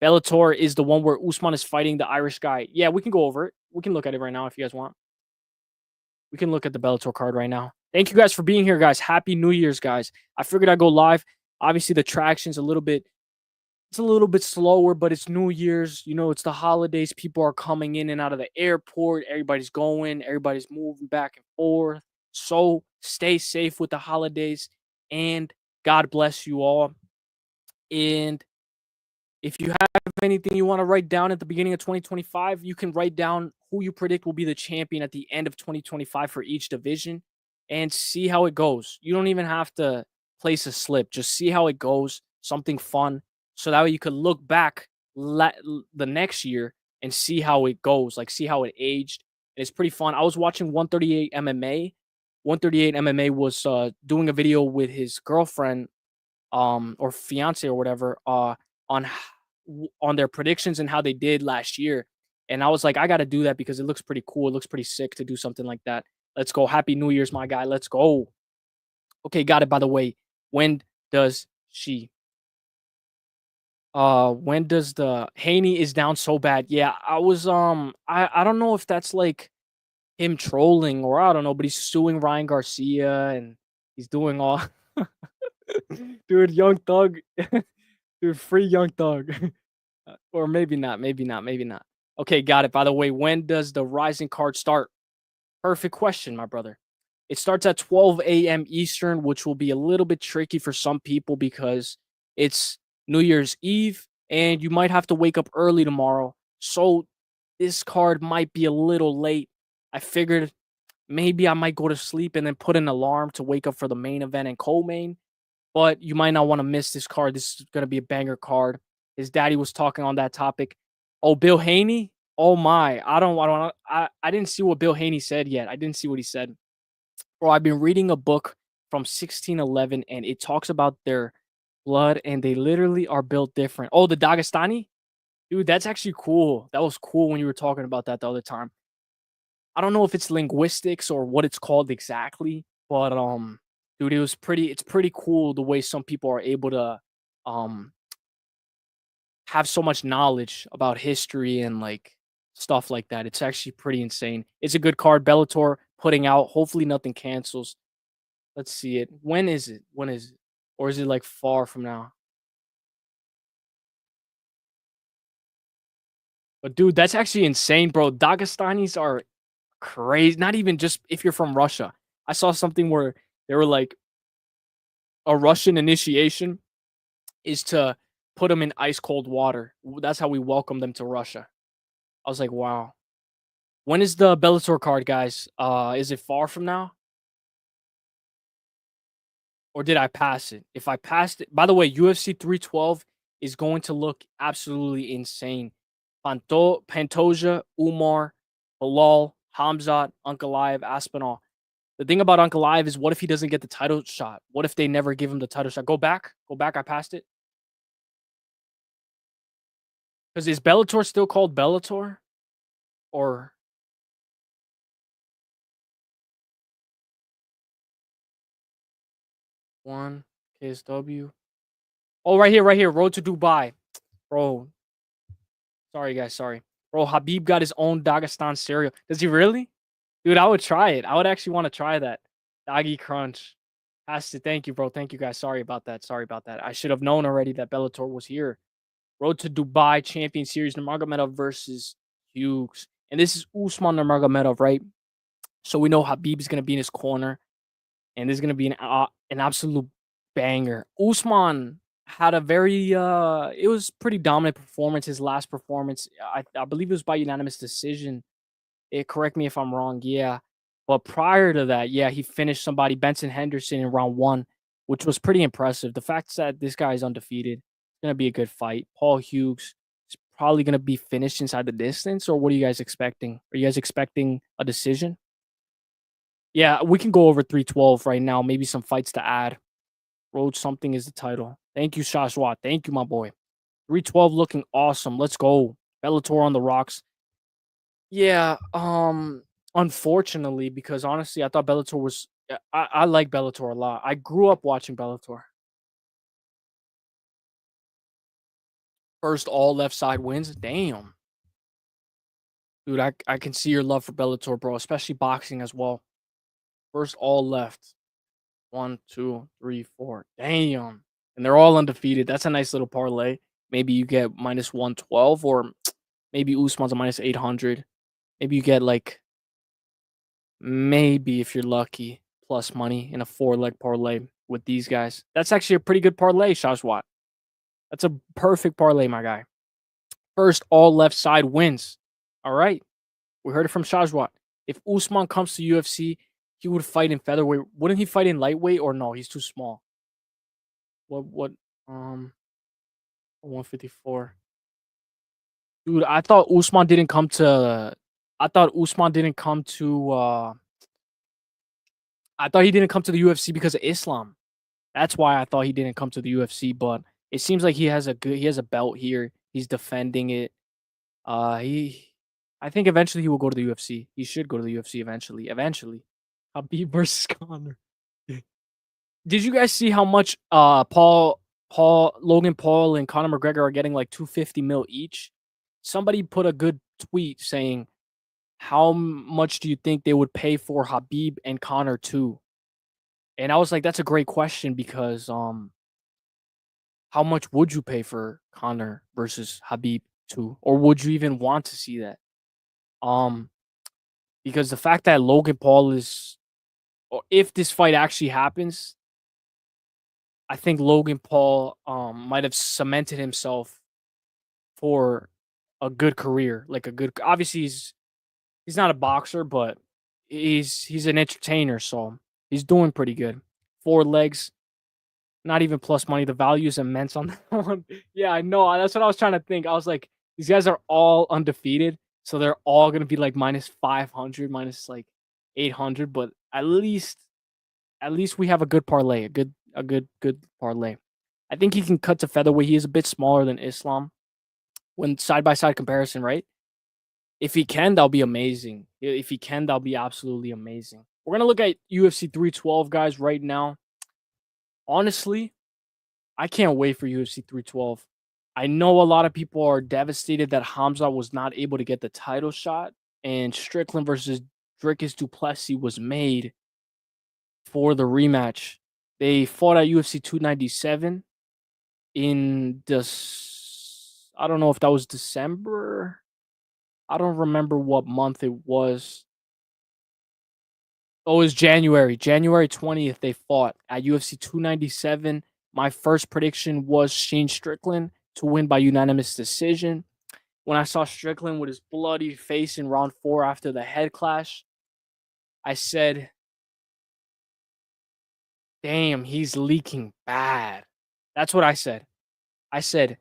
Bellator is the one where Usman is fighting the Irish guy. Yeah, we can go over it. We can look at it right now if you guys want. We can look at the Bellator card right now. Thank you guys for being here, guys. Happy New Year's, guys. I figured I'd go live. Obviously, the traction's a little bit slower, but it's New Year's. You know, it's the holidays. People are coming in and out of the airport. Everybody's going. Everybody's moving back and forth. So stay safe with the holidays, and God bless you all. And if you have anything you want to write down at the beginning of 2025, you can write down who you predict will be the champion at the end of 2025 for each division and see how it goes. You don't even have to place a slip, just see how it goes, something fun. So that way you could look back the next year and see how it goes, like see how it aged. And it's pretty fun. I was watching 138 MMA. 138 MMA was doing a video with his girlfriend or fiance or whatever on on their predictions and how they did last year. And I was like, I got to do that because it looks pretty cool. It looks pretty sick to do something like that. Let's go. Happy New Year's, my guy. Let's go. Okay, got it. By the way, when does she? When does the Haney is down so bad? Yeah, I was I don't know if that's like him trolling or I don't know, but he's suing Ryan Garcia and he's doing all dude, Young Thug. Dude, free Young Thug. Or maybe not, maybe not, maybe not. Okay, got it. By the way, when does the Rising card start? Perfect question, my brother. It starts at 12 a.m. Eastern, which will be a little bit tricky for some people because it's New Year's Eve and you might have to wake up early tomorrow. So this card might be a little late. I figured maybe I might go to sleep and then put an alarm to wake up for the main event and co-main, but you might not want to miss this card. This is going to be a banger card. His daddy was talking on that topic. Oh, Bill Haney? Oh my. I didn't see what Bill Haney said yet. I didn't see what he said. Bro, I've been reading a book from 1611 and it talks about their blood and they literally are built different. Oh, the Dagestani? Dude, that's actually cool. That was cool when you were talking about that the other time. I don't know if it's linguistics or what it's called exactly, but dude, it's pretty cool the way some people are able to um have so much knowledge about history and like stuff like that. It's actually pretty insane. It's a good card. Bellator putting out. Hopefully nothing cancels. Let's see it. When is it? When is it? Or is it like far from now? But dude, that's actually insane, bro. Dagestanis are crazy. Not even just if you're from Russia. I saw something where they were like a Russian initiation is to put them in ice cold water. That's how we welcome them to Russia. I was like, wow. When is the Bellator card, guys? Is it far from now? Or did I pass it? If I passed it, by the way, UFC 312 is going to look absolutely insane. Pantoja, Umar, Bilal, Hamzat, Ankalaev, Aspinall. The thing about Ankalaev is what if he doesn't get the title shot? What if they never give him the title shot? Go back. Go back. I passed it. Because is Bellator still called Bellator? Or one KSW? Oh, right here, right here. Road to Dubai. Bro. Sorry, guys. Sorry. Bro, Habib got his own Dagestan cereal. Does he really? Dude, I would try it. I would actually want to try that. Doggy Crunch. Has to. Thank you, bro. Thank you, guys. Sorry about that. Sorry about that. I should have known already that Bellator was here. Road to Dubai Champion Series, Nurmagomedov versus Hughes. And this is Usman Nurmagomedov, right? So we know Habib is going to be in his corner, and this is going to be an absolute banger. Usman had a very it was pretty dominant performance. His last performance, I believe it was by unanimous decision. Correct me if I'm wrong. Yeah, but prior to that, yeah, he finished somebody, Benson Henderson, in round one, which was pretty impressive. The fact that this guy is undefeated, it's gonna be a good fight. Paul Hughes is probably gonna be finished inside the distance, or what are you guys expecting? Are you guys expecting a decision? Yeah, we can go over 312 right now. Maybe some fights to add. Road something is the title. Thank you, Shashwat. Thank you, my boy. 312 looking awesome. Let's go. Bellator on the rocks. Yeah, unfortunately, because honestly, I thought Bellator was I like Bellator a lot. I grew up watching Bellator. First all left side wins. Damn. Dude, I can see your love for Bellator, bro, especially boxing as well. First all left. One, two, three, four. Damn. And they're all undefeated. That's a nice little parlay. Maybe you get minus 112, or maybe Usman's a minus 800. Maybe you get like, maybe if you're lucky, plus money in a 4-leg parlay with these guys. That's actually a pretty good parlay, Shashwat. That's a perfect parlay, my guy. First all left side wins. All right. We heard it from Shashwat. If Usman comes to UFC, he would fight in featherweight. Wouldn't he fight in lightweight, or no? He's too small. What 154. Dude, I thought Usman didn't come to I thought he didn't come to the UFC because of Islam. That's why I thought he didn't come to the UFC, but it seems like he has a belt here. He's defending it. He I think eventually he will go to the UFC. He should go to the UFC eventually. Eventually. Habib versus Conor. Did you guys see how much Logan Paul and Conor McGregor are getting, like 250 mil each? Somebody put a good tweet saying, how much do you think they would pay for Habib and Conor too? And I was like, that's a great question, because how much would you pay for Conor versus Habib too? Or would you even want to see that? Um, because the fact that Logan Paul is, or if this fight actually happens, I think Logan Paul might have cemented himself for a good career, like a good. Obviously, he's not a boxer, but he's an entertainer, so he's doing pretty good. 4 legs, not even plus money. The value is immense on that one. Yeah, I know. That's what I was trying to think. I was like, these guys are all undefeated, so they're all gonna be like minus 500, minus like 800. But at least we have a good parlay, a good parlay. I think he can cut to featherweight. He is a bit smaller than Islam when side by side comparison, right? If he can, that'll be amazing. If he can, that'll be absolutely amazing. We're gonna look at UFC 312, guys, right now. Honestly, I can't wait for UFC 312. I know a lot of people are devastated that Hamza was not able to get the title shot, and Strickland versus Dricus du Plessis was made for the rematch. They fought at UFC 297 in this. I don't know if that was December. I don't remember what month it was. Oh, it was January. January 20th, they fought at UFC 297. My first prediction was Shane Strickland to win by unanimous decision. When I saw Strickland with his bloody face in round 4 after the head clash, I said, damn, he's leaking bad. That's what I said. I said,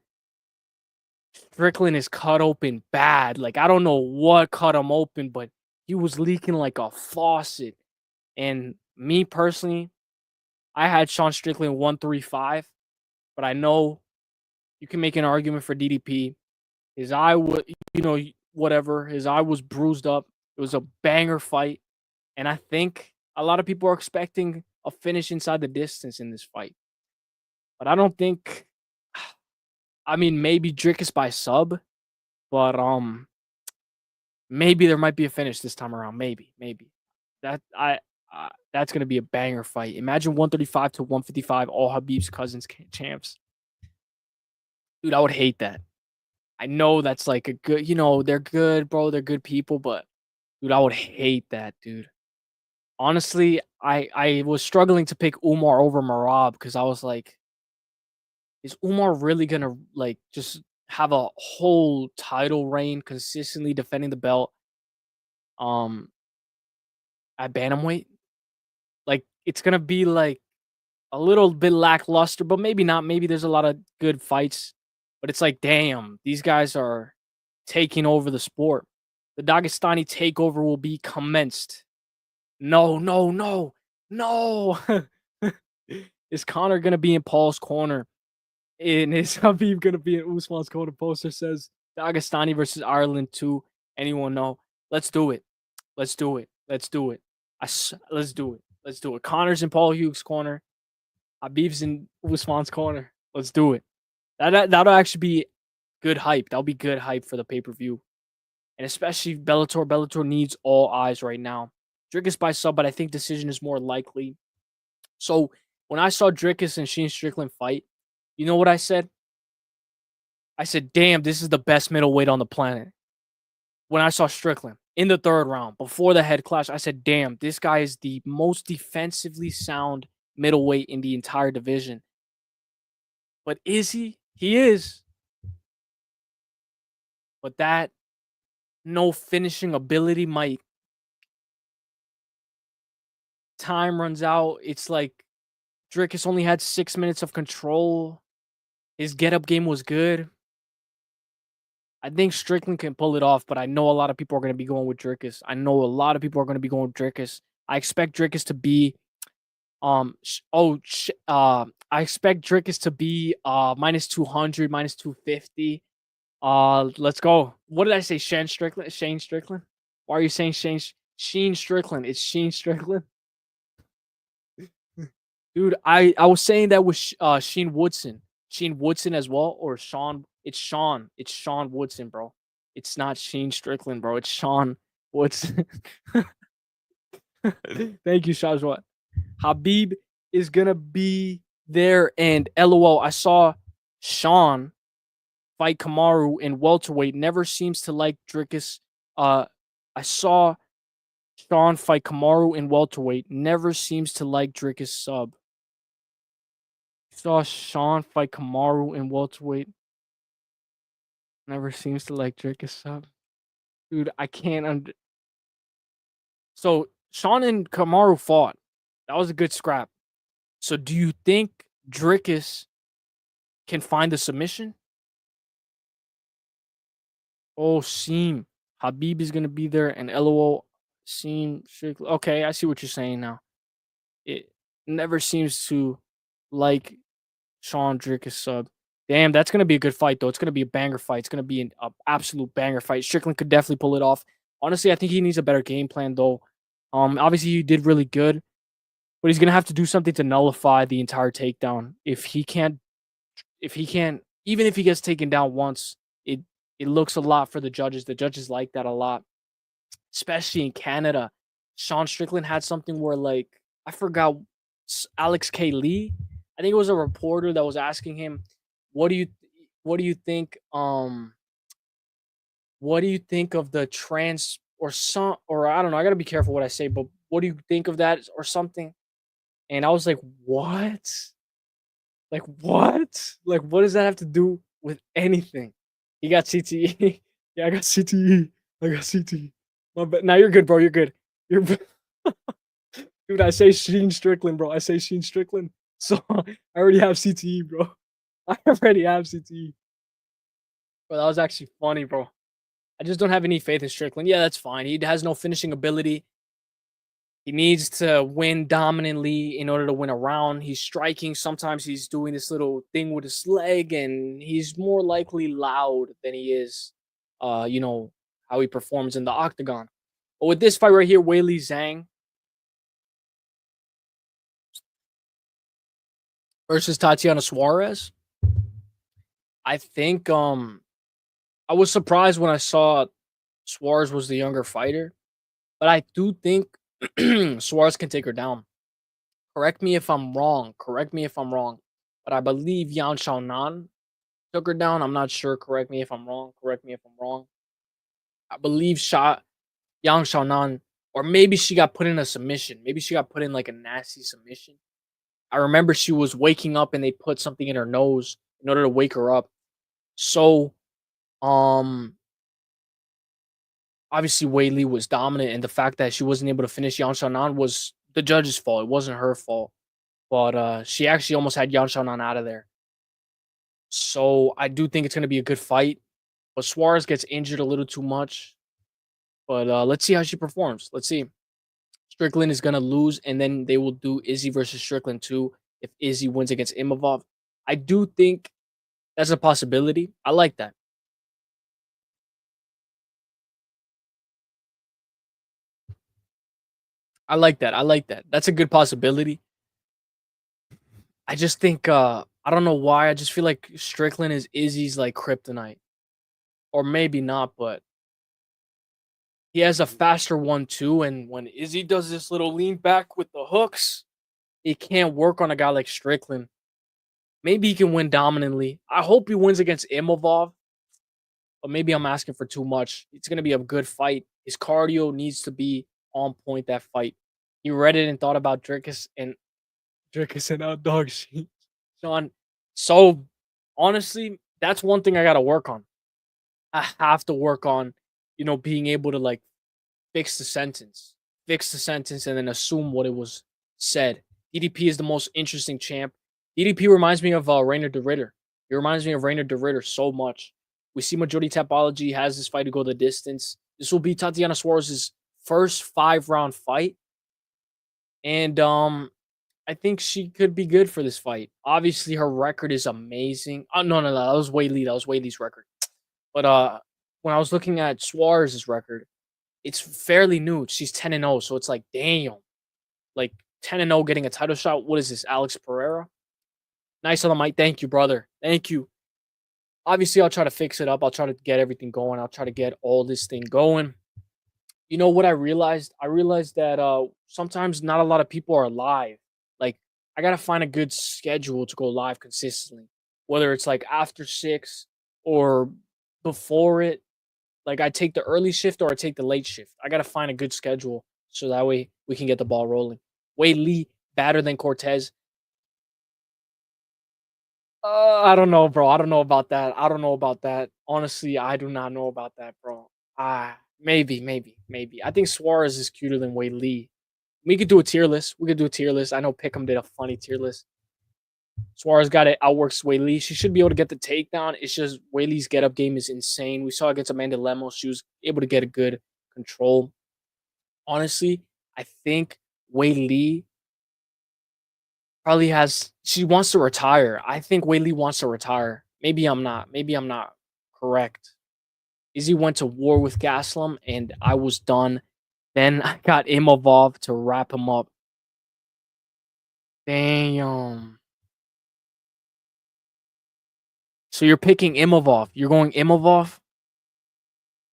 Strickland is cut open bad. Like, I don't know what cut him open, but he was leaking like a faucet. And me personally, I had Sean Strickland 135, but I know you can make an argument for DDP. His eye was, whatever. His eye was bruised up. It was a banger fight. And I think a lot of people are expecting a finish inside the distance in this fight. But I don't think, I mean, maybe Dricus by sub, but maybe there might be a finish this time around. Maybe. That That's gonna be a banger fight. Imagine 135 to 155, all Habib's cousins champs. Dude, I would hate that. I know that's like a good, they're good, bro. They're good people, but dude, I would hate that, dude. Honestly, I was struggling to pick Umar over Marab because I was like, is Umar really gonna like just have a whole title reign consistently defending the belt um at bantamweight? Like it's gonna be like a little bit lackluster, but maybe not. Maybe there's a lot of good fights, but it's like, damn, these guys are taking over the sport. The Dagestani takeover will be commenced. No, no, no, no. Is Connor gonna be in Paul's corner? And is Habib gonna be in Usman's corner? Poster says Dagestani versus Ireland 2. Anyone know? Let's do it. Let's do it. Let's do it. Let's do it. Let's do it. Connor's in Paul Hughes' corner. Habib's in Usman's corner. Let's do it. That'll actually be good hype. That'll be good hype for the pay-per-view. And especially Bellator. Bellator needs all eyes right now. Drickus by sub, but I think decision is more likely. So when I saw Drickus and Sheen Strickland fight, you know what I said? I said, damn, this is the best middleweight on the planet. When I saw Strickland in the third round, before the head clash, I said, damn, this guy is the most defensively sound middleweight in the entire division. But is he? He is. But that no finishing ability might. Time runs out. It's like Drickus only had 6 minutes of control. His get-up game was good. I think Strickland can pull it off, but I know a lot of people are going to be going with Drickus. I expect Drickus to be I expect Drickus to be minus 200, minus 250. Let's go. What did I say? Shane Strickland? Shane Strickland? Why are you saying Sheen Strickland? It's Sheen Strickland. Dude, I was saying that with Sheen Woodson. Sheen Woodson as well, or Sean. It's Sean. It's Sean Woodson, bro. It's not Sheen Strickland, bro. It's Sean Woodson. Thank you, Shajwat. Habib is gonna be there, and LOL. I saw Sean fight Kamaru in welterweight. Never seems to like Drickus. I saw Sean fight Kamaru in welterweight. Never seems to like Drickus sub. Saw Sean fight Kamaru in welterweight. Never seems to like Drickus sub. Dude, I can't So Sean and Kamaru fought. That was a good scrap. So do you think Drickus can find the submission? Oh, Seam. Habib is gonna be there, and LOL Seam. Okay, I see what you're saying now. It never seems to like Sean Drickus sub. Damn, that's gonna be a good fight though. It's gonna be a banger fight. It's gonna be an absolute banger fight. Strickland could definitely pull it off. Honestly, I think he needs a better game plan though. Obviously he did really good, but he's gonna have to do something to nullify the entire takedown. If he can't, even if he gets taken down once, it looks a lot for the judges. The judges like that a lot, especially in Canada. Sean Strickland had something where like I forgot Alex K. Lee. I think it was a reporter that was asking him, "What do you think? What do you think of the trans or some or I don't know? I gotta be careful what I say, but what do you think of that or something?" And I was like, "What? Like what? Like what does that have to do with anything?" He got CTE. Yeah, I got CTE. I got CTE. My bad. Now you're good, bro. You're good. You're dude. I say Sheen Strickland, bro. I say Sheen Strickland. So I already have CTE, bro. I already have CTE. Bro, that was actually funny, bro. I just don't have any faith in Strickland. Yeah, that's fine. He has no finishing ability. He needs to win dominantly in order to win a round. He's striking. Sometimes he's doing this little thing with his leg, and he's more likely loud than he is, how he performs in the octagon. But with this fight right here, Weili Zhang versus Tatiana Suarez, I think I was surprised when I saw Suarez was the younger fighter, but I do think Suarez can take her down. Correct me if I'm wrong. Correct me if I'm wrong. But I believe Yan Xiaonan took her down. I'm not sure. Correct me if I'm wrong. Correct me if I'm wrong. I believe Yang Xiaonan, or maybe she got put in a submission. Maybe she got put in like a nasty submission. I remember she was waking up and they put something in her nose in order to wake her up. So, um, obviously Wei Li was dominant, and the fact that she wasn't able to finish Yang Xiaonan was the judge's fault. It wasn't her fault. But she actually almost had Yan Xiaonan out of there. So I do think it's going to be a good fight. But Suarez gets injured a little too much. But let's see how she performs. Let's see. Strickland is going to lose, and then they will do Izzy versus Strickland too if Izzy wins against Imavov. I do think that's a possibility. I like that. I like that. I like that. That's a good possibility. I just think I don't know why. I just feel like Strickland is Izzy's like kryptonite. Or maybe not, but he has a faster one too. And when Izzy does this little lean back with the hooks, it can't work on a guy like Strickland. Maybe he can win dominantly. I hope he wins against Imavov, but maybe I'm asking for too much. It's gonna be a good fight. His cardio needs to be on point that fight. He read it and thought about Drickus and out dog shit. Sean. So honestly, that's one thing I gotta work on. I have to work on, being able to like fix the sentence, and then assume what it was said. DDP is the most interesting champ. DDP reminds me of Rainer de Ritter. He reminds me of Rainer de Ritter so much. We see majority Tapology has this fight to go the distance. This will be Tatiana Suarez's first 5-round fight. And I think she could be good for this fight. Obviously, her record is amazing. Oh no, that was Wei Li. That was Wei Li's record. But when I was looking at Suarez's record, it's fairly new. She's 10-0, so it's like, damn, like 10-0 getting a title shot. What is this, Alex Pereira? Nice on the mic. Thank you, brother. Thank you. Obviously, I'll try to fix it up. I'll try to get everything going. I'll try to get all this thing going. You know what I realized? I realized that sometimes not a lot of people are live. Like, I gotta find a good schedule to go live consistently, whether it's like after 6 or before it. Like, I take the early shift or I take the late shift. I gotta find a good schedule so that way we can get the ball rolling. Wei Li better than Cortez. I don't know, bro. I don't know about that. I don't know about that. Honestly, I do not know about that, bro. Maybe. I think Suarez is cuter than Wei Li. We could do a tier list. I know Pick'em did a funny tier list. Suarez got it, outworks Wei Li. She should be able to get the takedown. It's just Wei Li's get up game is insane. We saw against Amanda Lemos, she was able to get a good control. Honestly, I think Wei Li probably she wants to retire. I think Wei Li wants to retire. Maybe I'm not. Maybe I'm not correct. Izzy went to war with Gaslam and I was done. Then I got Imavov to wrap him up. Damn. So you're picking Imavov. You're going Imavov?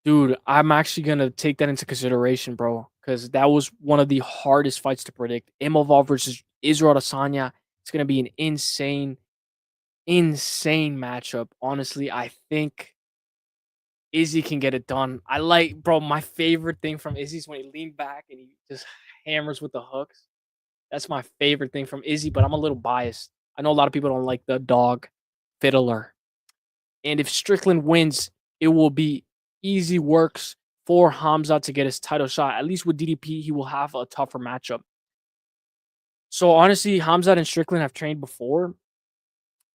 Dude, I'm actually gonna take that into consideration, bro, because that was one of the hardest fights to predict. Imavov versus Israel Adesanya. It's gonna be an insane matchup. Honestly, I think Izzy can get it done. I like, bro. My favorite thing from Izzy is when he leaned back and he just hammers with the hooks. That's my favorite thing from Izzy, but I'm a little biased. I know a lot of people don't like the dog fiddler. And if Strickland wins, it will be easy works for Hamza to get his title shot. At least with DDP, he will have a tougher matchup. So honestly, Hamza and Strickland have trained before.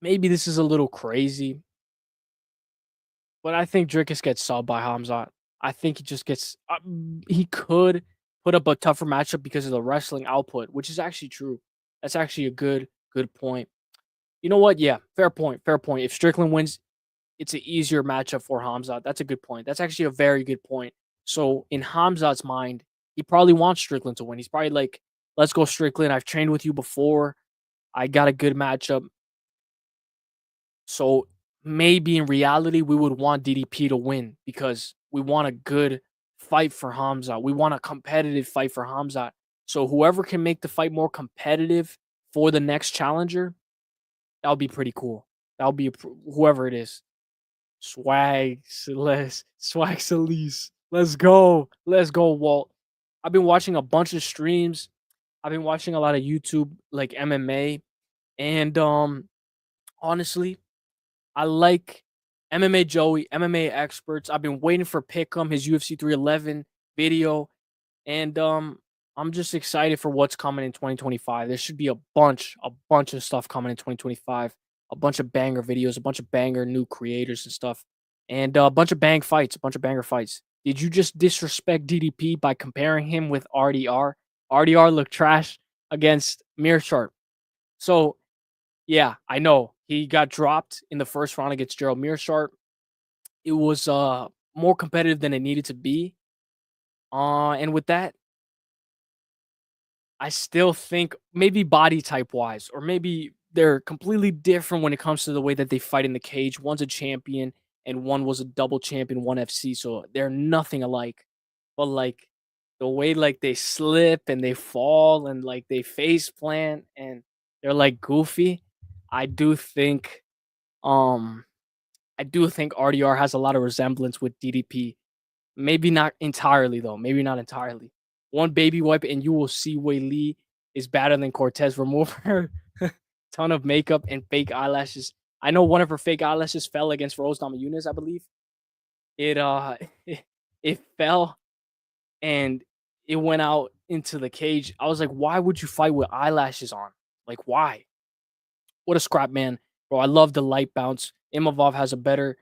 Maybe this is a little crazy, but I think Drickus gets subbed by Hamza. I think he just gets. He could put up a tougher matchup because of the wrestling output, which is actually true. That's actually a good point. You know what? Yeah, fair point. Fair point. If Strickland wins, it's an easier matchup for Hamzat. That's a good point. That's actually a very good point. So in Hamzat's mind, he probably wants Strickland to win. He's probably like, let's go Strickland. I've trained with you before. I got a good matchup. So maybe in reality, we would want DDP to win because we want a good fight for Hamzat. We want a competitive fight for Hamzat. So whoever can make the fight more competitive for the next challenger, that would be pretty cool. That would be whoever it is. Uselyis. Let's go, Walt. I've been watching a bunch of streams. I've been watching a lot of YouTube like MMA, and honestly, I like MMA Joey, MMA experts. I've been waiting for Pick'em, his UFC 311 video, and I'm just excited for what's coming in 2025. There should be a bunch of stuff coming in 2025. A bunch of banger videos, a bunch of banger new creators and stuff, and a bunch of a bunch of banger fights. Did you just disrespect DDP by comparing him with RDR? RDR looked trash against Meerschaert. So yeah, I know he got dropped in the first round against Gerald Meerschaert. It was more competitive than it needed to be. And with that, I still think maybe body type wise, or maybe they're completely different when it comes to the way that they fight in the cage. One's a champion and one was a double champion, one FC. So they're nothing alike. But like the way like they slip and they fall and like they face plant and they're like goofy. I do think um I do think RDR has a lot of resemblance with DDP. Maybe not entirely though. Maybe not entirely. One baby wipe and you will see Wei Lee is better than Cortez. Remove her ton of makeup and fake eyelashes. I know one of her fake eyelashes fell against Rose Namajunas, I believe. It it fell and it went out into the cage. I was like, why would you fight with eyelashes on? Like, why? What a scrap man, bro. I love the light bounce. Imavov has a better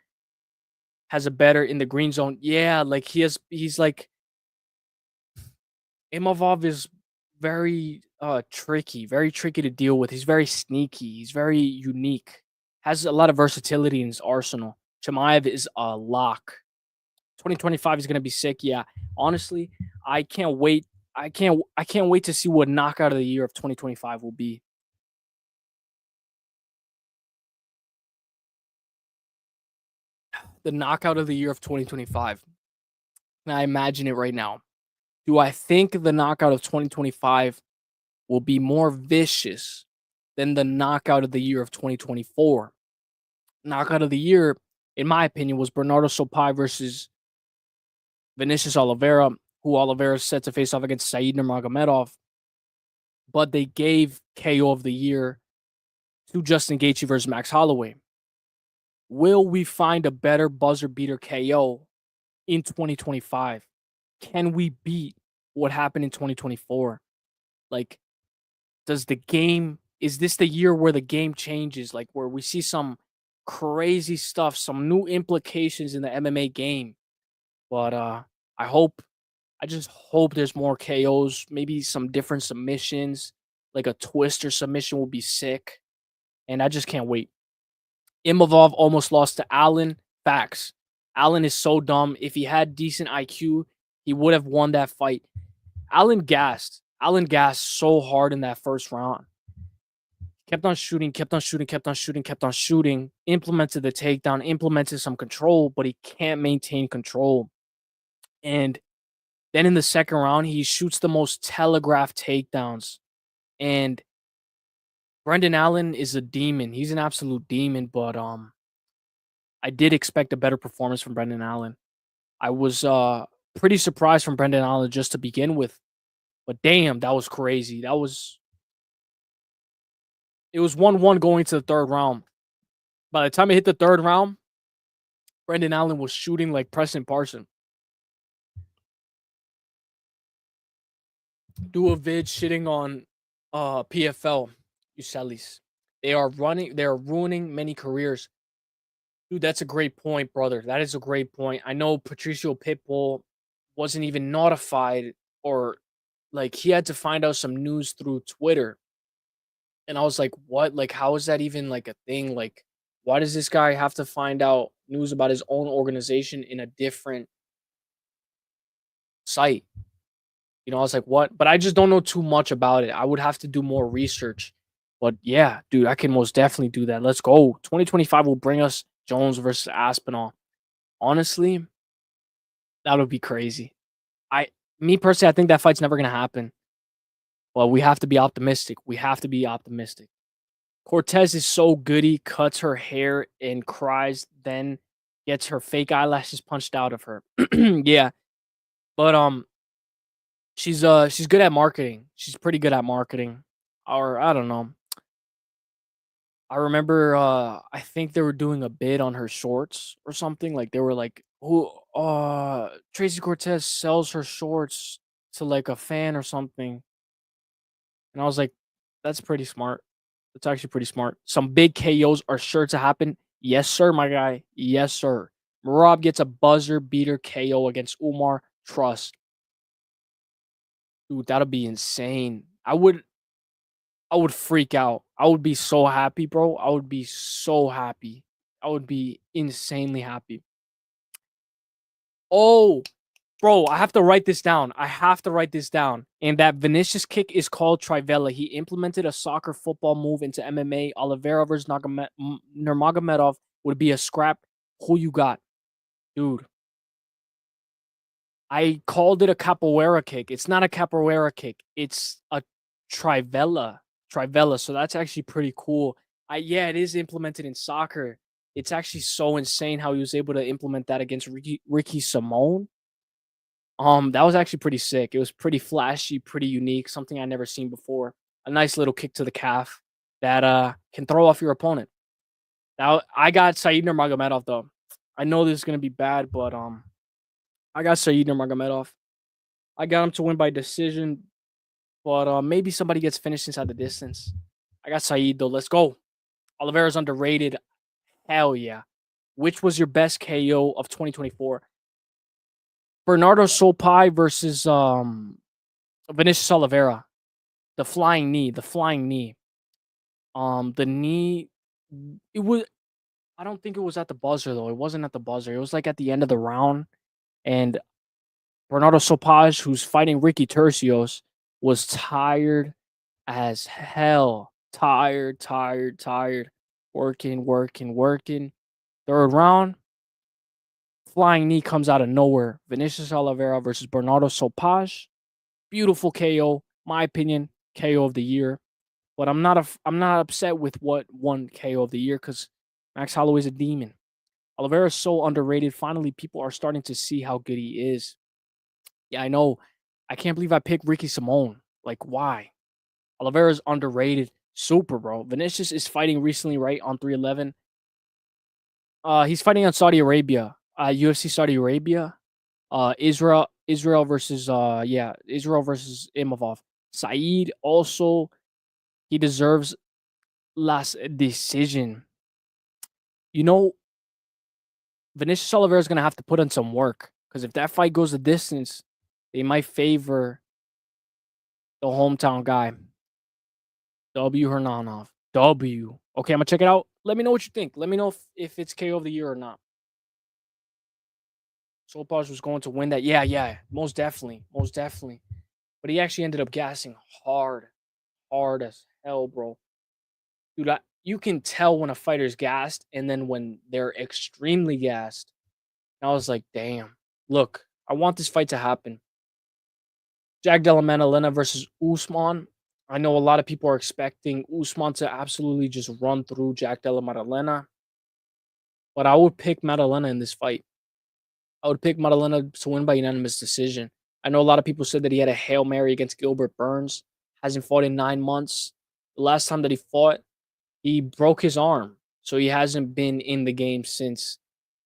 in the green zone. Yeah, like he's like Imavov is very tricky to deal with. He's very sneaky. He's very unique. Has a lot of versatility in his arsenal. Chimaev is a lock. 2025 is gonna be sick. Yeah, honestly, I can't wait. I can't wait to see what knockout of the year of 2025 will be. The knockout of the year of 2025. And I imagine it right now. Do I think the knockout of 2025 will be more vicious than the knockout of the year of 2024? Knockout of the year, in my opinion, was Bernardo Sopai versus Vinicius Oliveira, who Oliveira set to face off against Said Nurmagomedov. But they gave KO of the year to Justin Gaethje versus Max Holloway. Will we find a better buzzer beater KO in 2025? Can we beat what happened in 2024? Like, is this the year where the game changes? Like, where we see some crazy stuff, some new implications in the MMA game? But I hope, I just hope there's more KOs, maybe some different submissions, like a twister submission will be sick. And I just can't wait. Imavov almost lost to Allen. Facts. Allen is so dumb. If he had decent IQ, he would have won that fight. Allen gassed. Allen gassed so hard in that first round. Kept on shooting, kept on shooting, kept on shooting, kept on shooting. Implemented the takedown, implemented some control, but he can't maintain control. And then in the second round, he shoots the most telegraphed takedowns. And Brendan Allen is a demon. He's an absolute demon, but I did expect a better performance from Brendan Allen. I was pretty surprised from Brendan Allen just to begin with. But damn, that was crazy. It was 1-1 going to the third round. By the time it hit the third round, Brendan Allen was shooting like Preston Parson. Do a vid shitting on PFL, Uselyis. They are ruining many careers. Dude, that's a great point, brother. That is a great point. I know Patricio Pitbull wasn't even notified, or like he had to find out some news through Twitter. And I was like, what? Like, how is that even like a thing? Like, why does this guy have to find out news about his own organization in a different site? I was like, what? But I just don't know too much about it. I would have to do more research. But yeah, dude, I can most definitely do that. Let's go. 2025 will bring us Jones versus Aspinall. Honestly, that would be crazy. I Me personally, I think that fight's never gonna happen. but we have to be optimistic. We have to be optimistic. Cortez is so goody, cuts her hair and cries, then gets her fake eyelashes punched out of her. Yeah, but she's good at marketing. She's pretty good at marketing. Or I don't know. I remember I think they were doing a bid on her shorts or something. Like they were like, who Tracy Cortez sells her shorts to like a fan or something. And I was like, that's pretty smart. That's actually pretty smart. Some big KOs are sure to happen. Yes, sir, my guy. Yes, sir. Marab gets a buzzer beater KO against Umar. Trust. Dude, that'll be insane. I would freak out. I would be so happy, bro. I would be so happy. I would be insanely happy. Oh, bro, I have to write this down. I have to write this down. And that Vinicius kick is called Trivela. He implemented a soccer football move into MMA. Oliveira versus Nurmagomedov would be a scrap. Who you got? Dude, I called it a capoeira kick. It's not a capoeira kick. It's a Trivela. Trivela. So that's actually pretty cool. Yeah, it is implemented in soccer. It's actually so insane how he was able to implement that against Ricky Simone. That was actually pretty sick. It was pretty flashy, pretty unique, something I never seen before. A nice little kick to the calf that can throw off your opponent. Now I got Said Nurmagomedov though. I know this is gonna be bad, but I got Said Nurmagomedov. I got him to win by decision, but maybe somebody gets finished inside the distance. I got Said though. Let's go. Oliveira's underrated. Hell yeah. Which was your best KO of 2024? Bernardo Sopai versus Vinicius Oliveira. The flying knee, the flying knee. The knee it was I don't think it was at the buzzer though. It wasn't at the buzzer. It was like at the end of the round. And Bernardo Sopaj, who's fighting Ricky Tercios, was tired as hell. Tired, tired, tired. Working, working, working. Third round, flying knee comes out of nowhere. Vinicius Oliveira versus Bernardo Sopaj. Beautiful KO. My opinion, KO of the year. But I'm not upset with what won KO of the year because Max Holloway's a demon. Oliveira is so underrated. Finally, people are starting to see how good he is. Yeah, I know. I can't believe I picked Ricky Simone. Like, why? Oliveira's underrated. Super, bro. Vinicius is fighting recently, right, on 311. He's fighting on Saudi Arabia. UFC Saudi Arabia. Israel versus Israel versus Imavov. Saeed also he deserves last decision. You know, Vinicius Oliveira is gonna have to put in some work because if that fight goes the distance, they might favor the hometown guy, W Hernanov. W. Okay, I'm gonna check it out. Let me know what you think. Let me know if it's KO of the year or not. Solpaj was going to win that. Yeah, yeah, most definitely, most definitely. But he actually ended up gassing hard, hard as hell, bro. Dude, you can tell when a fighter's gassed, and then when they're extremely gassed. And I was like, damn. Look, I want this fight to happen. Jack Della Maddalena versus Usman. I know a lot of people are expecting Usman to absolutely just run through Jack Della Maddalena, but I would pick Maddalena in this fight. I would pick Maddalena to win by unanimous decision. I know a lot of people said that he had a Hail Mary against Gilbert Burns. Hasn't fought in 9 months. The last time that he fought, he broke his arm. So he hasn't been in the game since.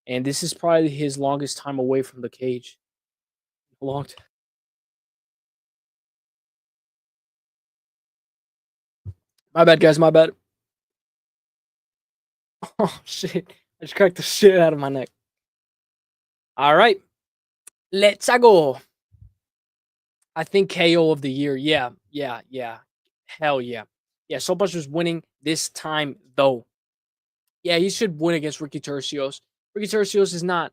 And this is probably his longest time away from the cage. Long time. My bad, guys. My bad. Oh, shit. I just cracked the shit out of my neck. All right. Let's go. I think KO of the year. Yeah. Yeah. Yeah. Hell yeah. Yeah. Sopas was winning this time, though. Yeah, he should win against Ricky Tercios. Ricky Tercios is not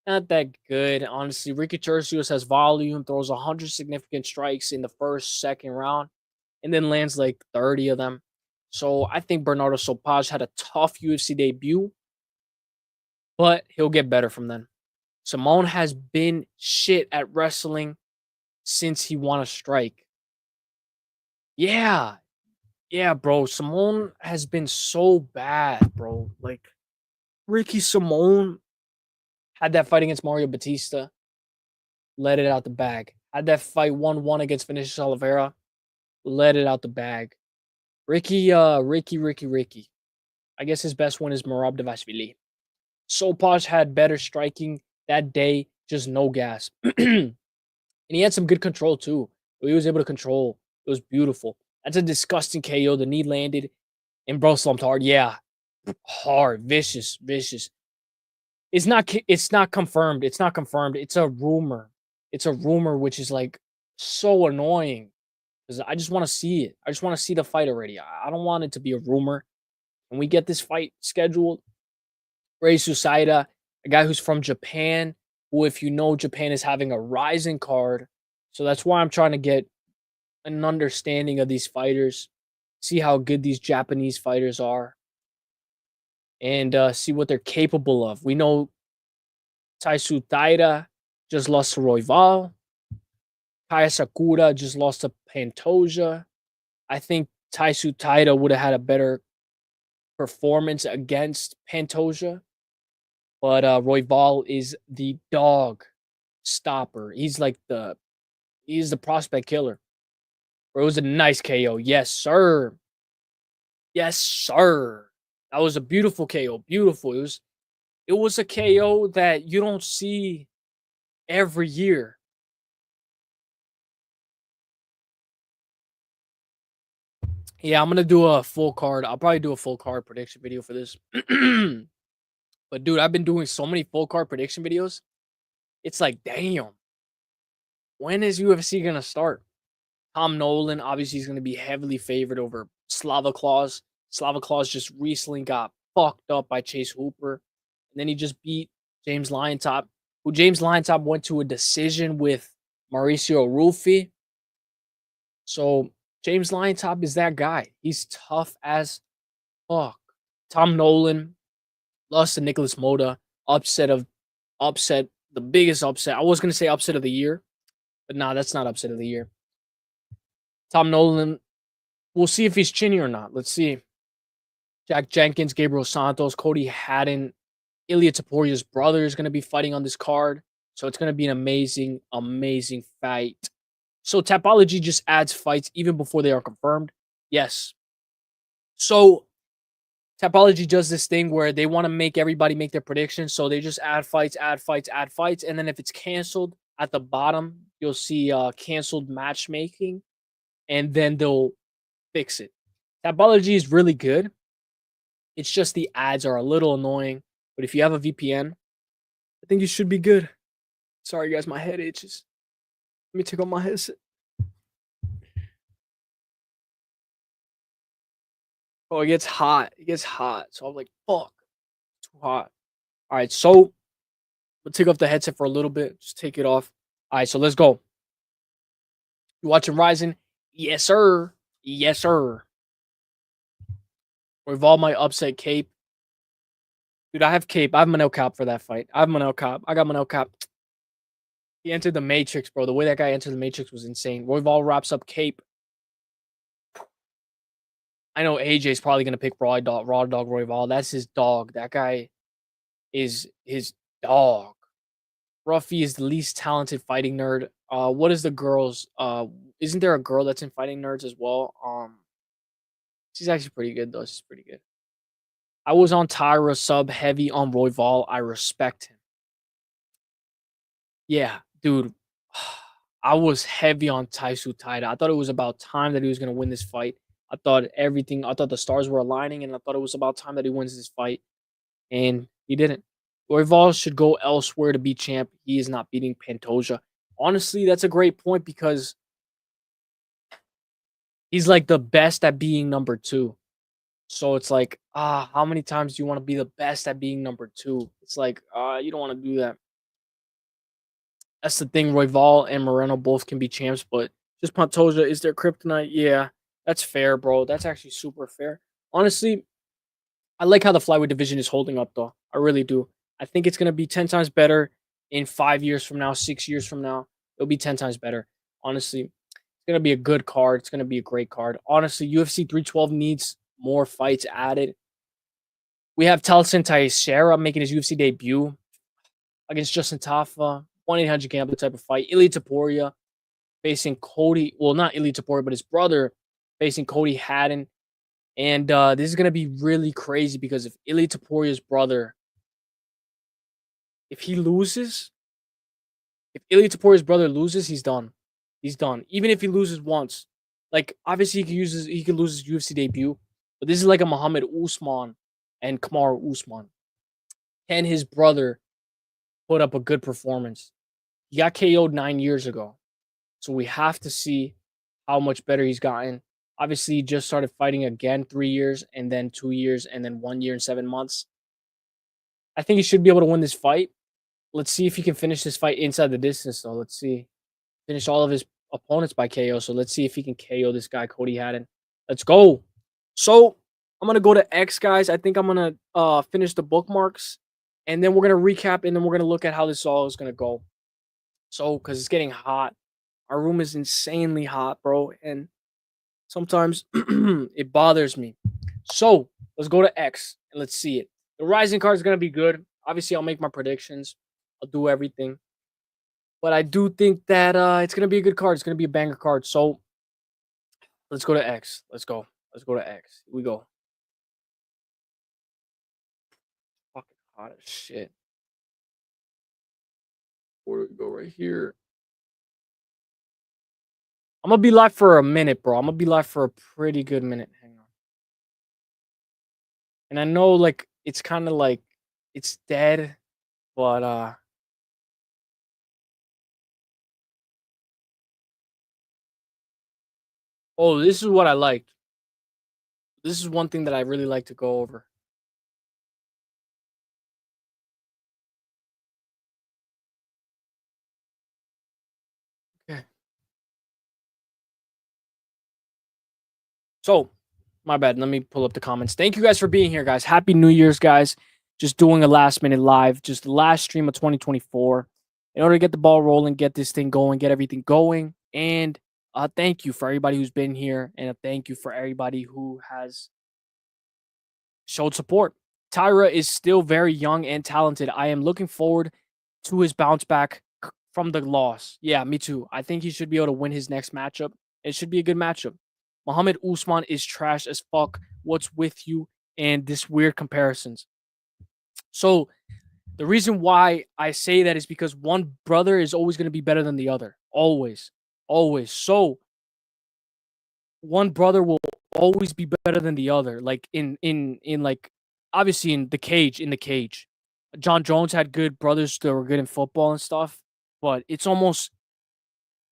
that good, honestly. Ricky Tercios has volume, throws 100 significant strikes in the first, second round, and then lands like 30 of them. So I think Bernardo Sopaj had a tough UFC debut, but he'll get better from then. Simone has been shit at wrestling since he won a strike. Yeah, yeah, bro. Simone has been so bad, bro. Like Ricky Simone had that fight against Mario Batista, let it out the bag. Had that fight 1-1 against Vinicius Oliveira, let it out the bag. Ricky. I guess his best one is Merab Devashvili. Sopaj had better striking that day, just no gas. And he had some good control too. He was able to control. It was beautiful. That's a disgusting KO. The knee landed and bro slumped hard. Yeah. Hard. Vicious. It's not confirmed. It's not confirmed. It's a rumor. It's a rumor, which is like so annoying. Because I just want to see it. I just want to see the fight already. I don't want it to be a rumor. When we get this fight scheduled, Ray Susaida, a guy who's from Japan, who, if you know, Japan is having a rising card. So that's why I'm trying to get an understanding of these fighters, see how good these Japanese fighters are, and see what they're capable of. We know Taisu Taira just lost to Royval. Kaya Sakura just lost to Pantoja. I think Taisu Taira would have had a better performance against Pantoja, but Royval is the dog stopper. He's the prospect killer. Bro, it was a nice KO. Yes, sir. Yes, sir. That was a beautiful KO. Beautiful. It was a KO that you don't see every year. Yeah, I'm gonna do a full card. I'll probably do a full card prediction video for this. But dude, I've been doing so many full card prediction videos. It's like, damn, when is UFC gonna start? Tom Nolan, obviously, he's gonna be heavily favored over Slava Claus. Slava Claus just recently got fucked up by Chase Hooper. And then he just beat James Lyontop, who James Lyontop went to a decision with Mauricio Ruffi. So James Lyontop is that guy. He's tough as fuck. Tom Nolan lost to Nicholas Moda. Upset, the biggest upset. I was gonna say upset of the year, but nah, that's not upset of the year. Tom Nolan, we'll see if he's chinny or not. Let's see. Jack Jenkins, Gabriel Santos, Cody Haddon, Ilya Taporia's brother is going to be fighting on this card. So it's going to be an amazing fight. So Tapology just adds fights even before they are confirmed. Yes. So Tapology does this thing where they want to make everybody make their predictions. So they just add fights. And then if it's canceled at the bottom, you'll see canceled matchmaking. And then they'll fix it. Tapology is really good. It's just the ads are a little annoying. But if you have a VPN, I think you should be good. Sorry, guys, my head itches. Let me take off my headset. Oh, it gets hot. It gets hot. So I'm like, fuck, too hot. All right, so we'll take off the headset for a little bit. Just take it off. All right, so let's go. You watching Rising? Yes, sir. Yes, sir. Revolve my upset cape. Dude, I have cape. I have Manel Cap for that fight. I have Manel Cap. I got Manel Cap. He entered the Matrix, bro. The way that guy entered the Matrix was insane. Royval wraps up cape. I know AJ's probably gonna pick Raw Dog Royval. That's his dog. That guy is his dog. Ruffy is the least talented fighting nerd. What is the girls? Isn't there a girl that's in fighting nerds as well? She's actually pretty good though. She's pretty good. I was on Tyra sub heavy on Royval. I respect him. Yeah, dude. I was heavy on Taisu Taira. I thought it was about time that he was gonna win this fight. I thought the stars were aligning, and I thought it was about time that he wins this fight. And he didn't. Royval should go elsewhere to be champ. He is not beating Pantoja. Honestly, that's a great point because he's like the best at being number two. So it's like, how many times do you want to be the best at being number two? It's like, you don't want to do that. That's the thing. Royval and Moreno both can be champs, but just Pantoja is their kryptonite. Yeah, that's fair, bro. That's actually super fair. Honestly, I like how the flyweight division is holding up, though. I really do. I think it's gonna be 10 times better in 5 years from now, 6 years from now. It'll be 10 times better. Honestly, It's gonna be a good card. It's gonna be a great card. Honestly, UFC 312 needs more fights added. We have Telson Teixeira making his UFC debut against Justin Tafa. 1-800 Gambler type of fight. Ilia Topuria facing Cody. Well, not Ilia Topuria, but his brother facing Cody Haddon. And this is gonna be really crazy because if Ilia Topuria's brother, if he loses, if Ilia Topuria's brother loses, he's done. He's done. Even if he loses once, like obviously he could lose his UFC debut, but this is like a Muhammad Usman and Kamaru Usman. Can his brother put up a good performance? He got KO'd 9 years ago, so we have to see how much better he's gotten. Obviously, he just started fighting again 3 years, and then 2 years, and then 1 year and 7 months. I think he should be able to win this fight. Let's see if he can finish this fight inside the distance, though. Let's see. Finish all of his opponents by KO. So let's see if he can KO this guy, Cody Haddon. Let's go. So I'm gonna go to X, guys. I think I'm gonna finish the bookmarks, and then we're gonna recap, and then we're gonna look at how this all is gonna go. So, because it's getting hot, our room is insanely hot, bro, and sometimes it bothers me. So let's go to X and let's see it. The Rising card is gonna be good. Obviously, I'll make my predictions. I'll do everything. But I do think that it's gonna be a good card. It's gonna be a banger card. So let's go to X. Let's go. Let's go to X. Here we go. Fucking hot as shit. Where do we go right here? I'm gonna be live for a minute, bro. I'm gonna be live for a pretty good minute. Hang on. And I know like it's kind of like it's dead, but oh, this is what I liked. This is one thing that I really like to go over. Okay. So, my bad. Let me pull up the comments. Thank you guys for being here, guys. Happy New Year's, guys. Just doing a last minute live, just the last stream of 2024 in order to get the ball rolling, get this thing going, get everything going. And thank you for everybody who's been here. And a thank you for everybody who has showed support. Tyra is still very young and talented. I am looking forward to his bounce back from the loss. Yeah, me too. I think he should be able to win his next matchup. It should be a good matchup. Muhammad Usman is trash as fuck. What's with you and this weird comparisons? So the reason why I say that is because one brother is always going to be better than the other. Always. Always. So one brother will always be better than the other. Like in like obviously in the cage. John Jones had good brothers that were good in football and stuff, but it's almost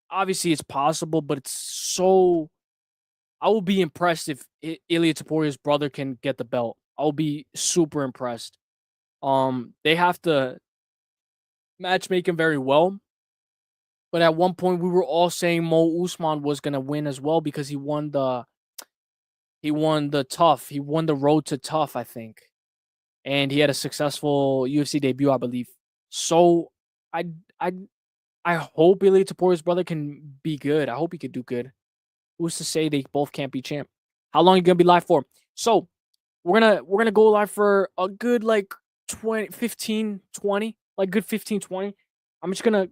obviously it's possible, but it's so I will be impressed if Ilia Topuria's brother can get the belt. I'll be super impressed. They have to matchmake him very well. But at one point we were all saying Mo Usman was gonna win as well because he won the tough. He won the road to tough, I think. And he had a successful UFC debut, I believe. So I I I hope Ilia Topuria's brother can be good. I hope he could do good. Who's to say they both can't be champ? How long are you gonna be live for? So we're gonna go live for a good like 20, 15, 20, like good 15, 20. I'm just gonna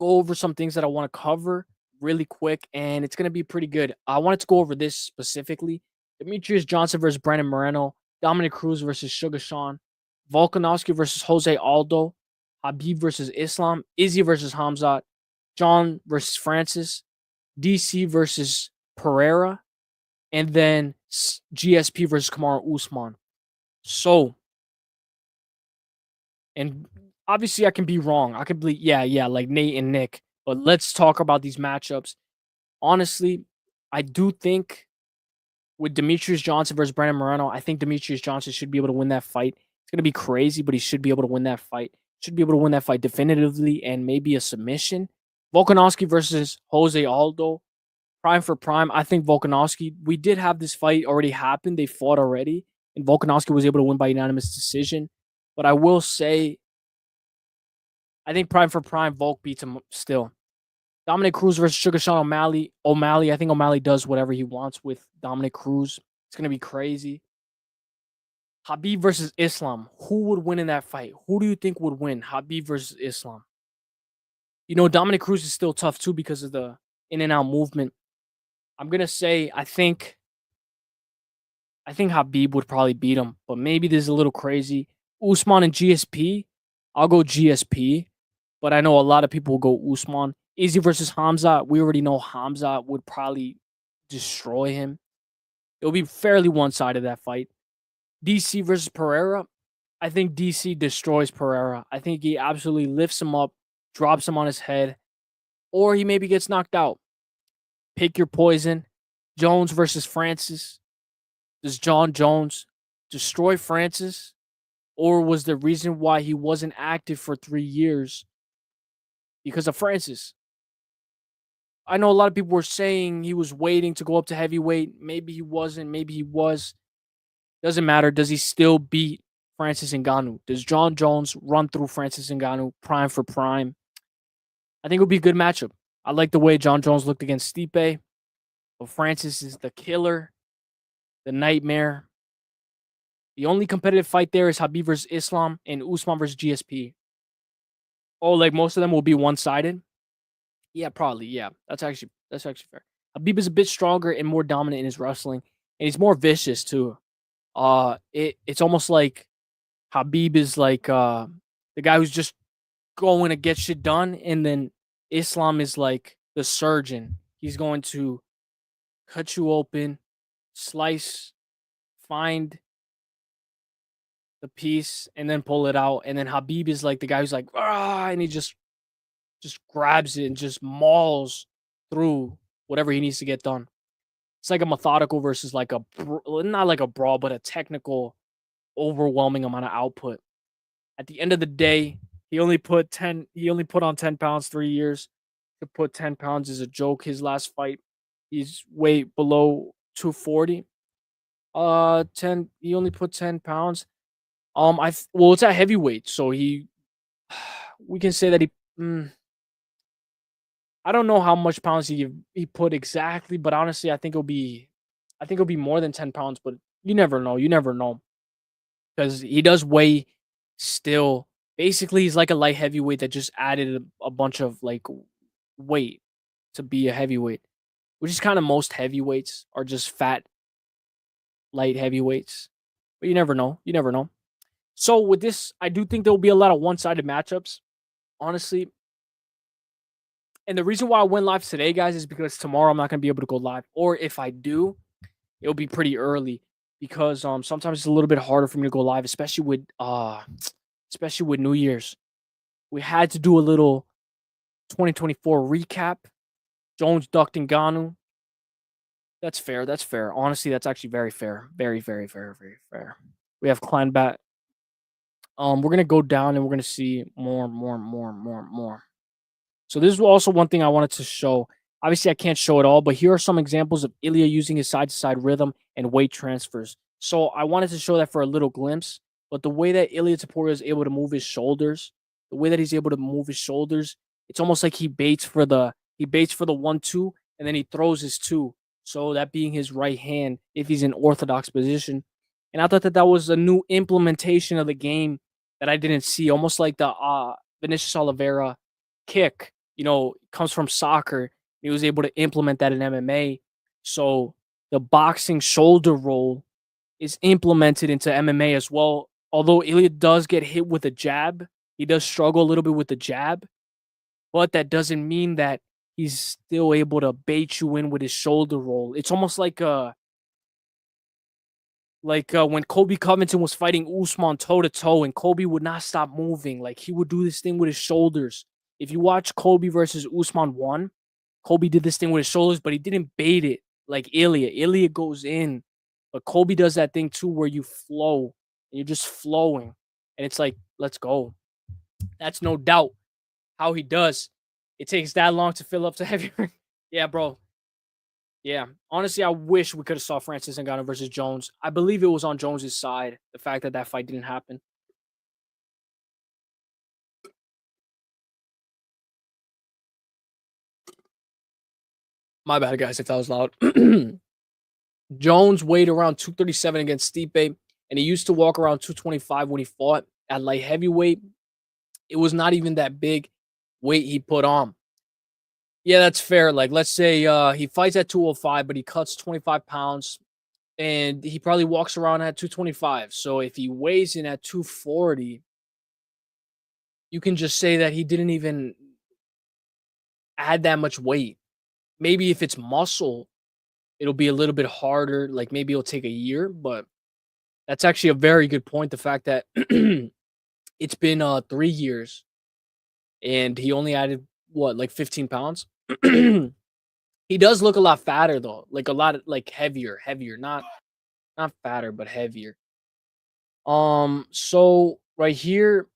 go over some things that I want to cover really quick, and it's gonna be pretty good. I wanted to go over this specifically: Demetrius Johnson versus Brandon Moreno, Dominic Cruz versus Sugar Sean, Volkanovski versus Jose Aldo, Habib versus Islam, Izzy versus Hamzat, John versus Francis, DC versus Pereira, and then GSP versus Kamaru Usman. So, and obviously I can be wrong. I could be, yeah, like Nate and Nick. But let's talk about these matchups. Honestly, I do think with Demetrius Johnson versus Brandon Moreno, I think Demetrius Johnson should be able to win that fight. It's going to be crazy, but he should be able to win that fight. Should be able to win that fight definitively and maybe a submission. Volkanovski versus Jose Aldo. Prime for prime. I think Volkanovski, we did have this fight already happen. They fought already, and Volkanovski was able to win by unanimous decision. But I will say, I think prime for prime, Volk beats him still. Dominic Cruz versus Sugar Sean O'Malley. I think O'Malley does whatever he wants with Dominic Cruz. It's gonna be crazy. Habib versus Islam. Who would win in that fight? Who do you think would win? Habib versus Islam. Dominic Cruz is still tough too because of the in and out movement. I'm gonna say I think Habib would probably beat him, but maybe this is a little crazy. Usman and GSP. I'll go GSP, but I know a lot of people will go Usman. Easy versus Hamza. We already know Hamza would probably destroy him. It'll be fairly one sided that fight. DC versus Pereira. I think DC destroys Pereira. I think he absolutely lifts him up, drops him on his head, or he maybe gets knocked out. Pick your poison. Jones versus Francis. Does John Jones destroy Francis? Or was the reason why he wasn't active for 3 years because of Francis? I know a lot of people were saying he was waiting to go up to heavyweight. Maybe he wasn't. Maybe he was. Doesn't matter. Does he still beat Francis Ngannou? Does John Jones run through Francis Ngannou prime for prime? I think it would be a good matchup. I like the way John Jones looked against Stipe. But Francis is the killer, the nightmare. The only competitive fight there is Habib versus Islam and Usman versus GSP. Oh, like most of them will be one-sided? Yeah, probably. Yeah, that's actually fair. Habib is a bit stronger and more dominant in his wrestling, and he's more vicious too. It's almost like Habib is like the guy who's just going to get shit done, and then Islam is like the surgeon. He's going to cut you open, slice, find the piece, and then pull it out. And then Habib is like the guy who's like, and he just grabs it and just mauls through whatever he needs to get done. It's like a methodical versus like not like a brawl, but a technical, overwhelming amount of output. At the end of the day, he only put on 10 pounds 3 years. To put 10 pounds is a joke. His last fight, he's way below 240. 10, he only put 10 pounds. Well, it's at heavyweight, so we can say that I don't know how much pounds he put exactly, but honestly, I think it'll be more than 10 pounds, but you never know. You never know. Because he does weigh still. Basically, he's like a light heavyweight that just added a bunch of like weight to be a heavyweight, which is kind of most heavyweights are just fat, light heavyweights. But you never know. You never know. So with this, I do think there will be a lot of one-sided matchups, honestly. And the reason why I went live today, guys, is because tomorrow I'm not going to be able to go live. Or if I do, it'll be pretty early because sometimes it's a little bit harder for me to go live, especially with New Year's. We had to do a little 2024 recap. Jones ducked Ngannou. That's fair. That's fair. Honestly, that's actually very fair. Very, very, very, very fair. We have Kleinbat. We're gonna go down and we're gonna see more. So this is also one thing I wanted to show. Obviously, I can't show it all, but here are some examples of Ilya using his side-to-side rhythm and weight transfers. So I wanted to show that for a little glimpse, but the way that Ilya Taporia is able to move his shoulders, it's almost like he baits for the 1-2, and then he throws his 2. So that being his right hand, if he's in orthodox position. And I thought that was a new implementation of the game that I didn't see, almost like the Vinicius Oliveira kick, comes from soccer. He was able to implement that in MMA. So the boxing shoulder roll is implemented into MMA as well. Although Ilya does get hit with a jab, he does struggle a little bit with the jab, but that doesn't mean that he's still able to bait you in with his shoulder roll. It's almost like when Kobe Covington was fighting Usman toe to toe, and Kobe would not stop moving. Like he would do this thing with his shoulders. If you watch Kobe versus Usman 1, Kobe did this thing with his shoulders, but he didn't bait it like Ilya. Ilya goes in, but Kobe does that thing too where you flow and you're just flowing. And it's like, let's go. That's no doubt how he does. It takes that long to fill up to heavy. Yeah, bro. Yeah. Honestly, I wish we could have saw Francis Ngannou versus Jones. I believe it was on Jones's side, the fact that that fight didn't happen. My bad, guys, if that was loud. Jones weighed around 237 against Stipe, and he used to walk around 225 when he fought at light heavyweight. It was not even that big weight he put on. Yeah, that's fair. Like, let's say he fights at 205, but he cuts 25 pounds, and he probably walks around at 225. So if he weighs in at 240, you can just say that he didn't even add that much weight. Maybe if it's muscle, it'll be a little bit harder. Like maybe it'll take a year, but that's actually a very good point. The fact that it's been 3 years and he only added what, like 15 pounds. He does look a lot fatter though, like a lot like heavier, not fatter, but heavier. So right here,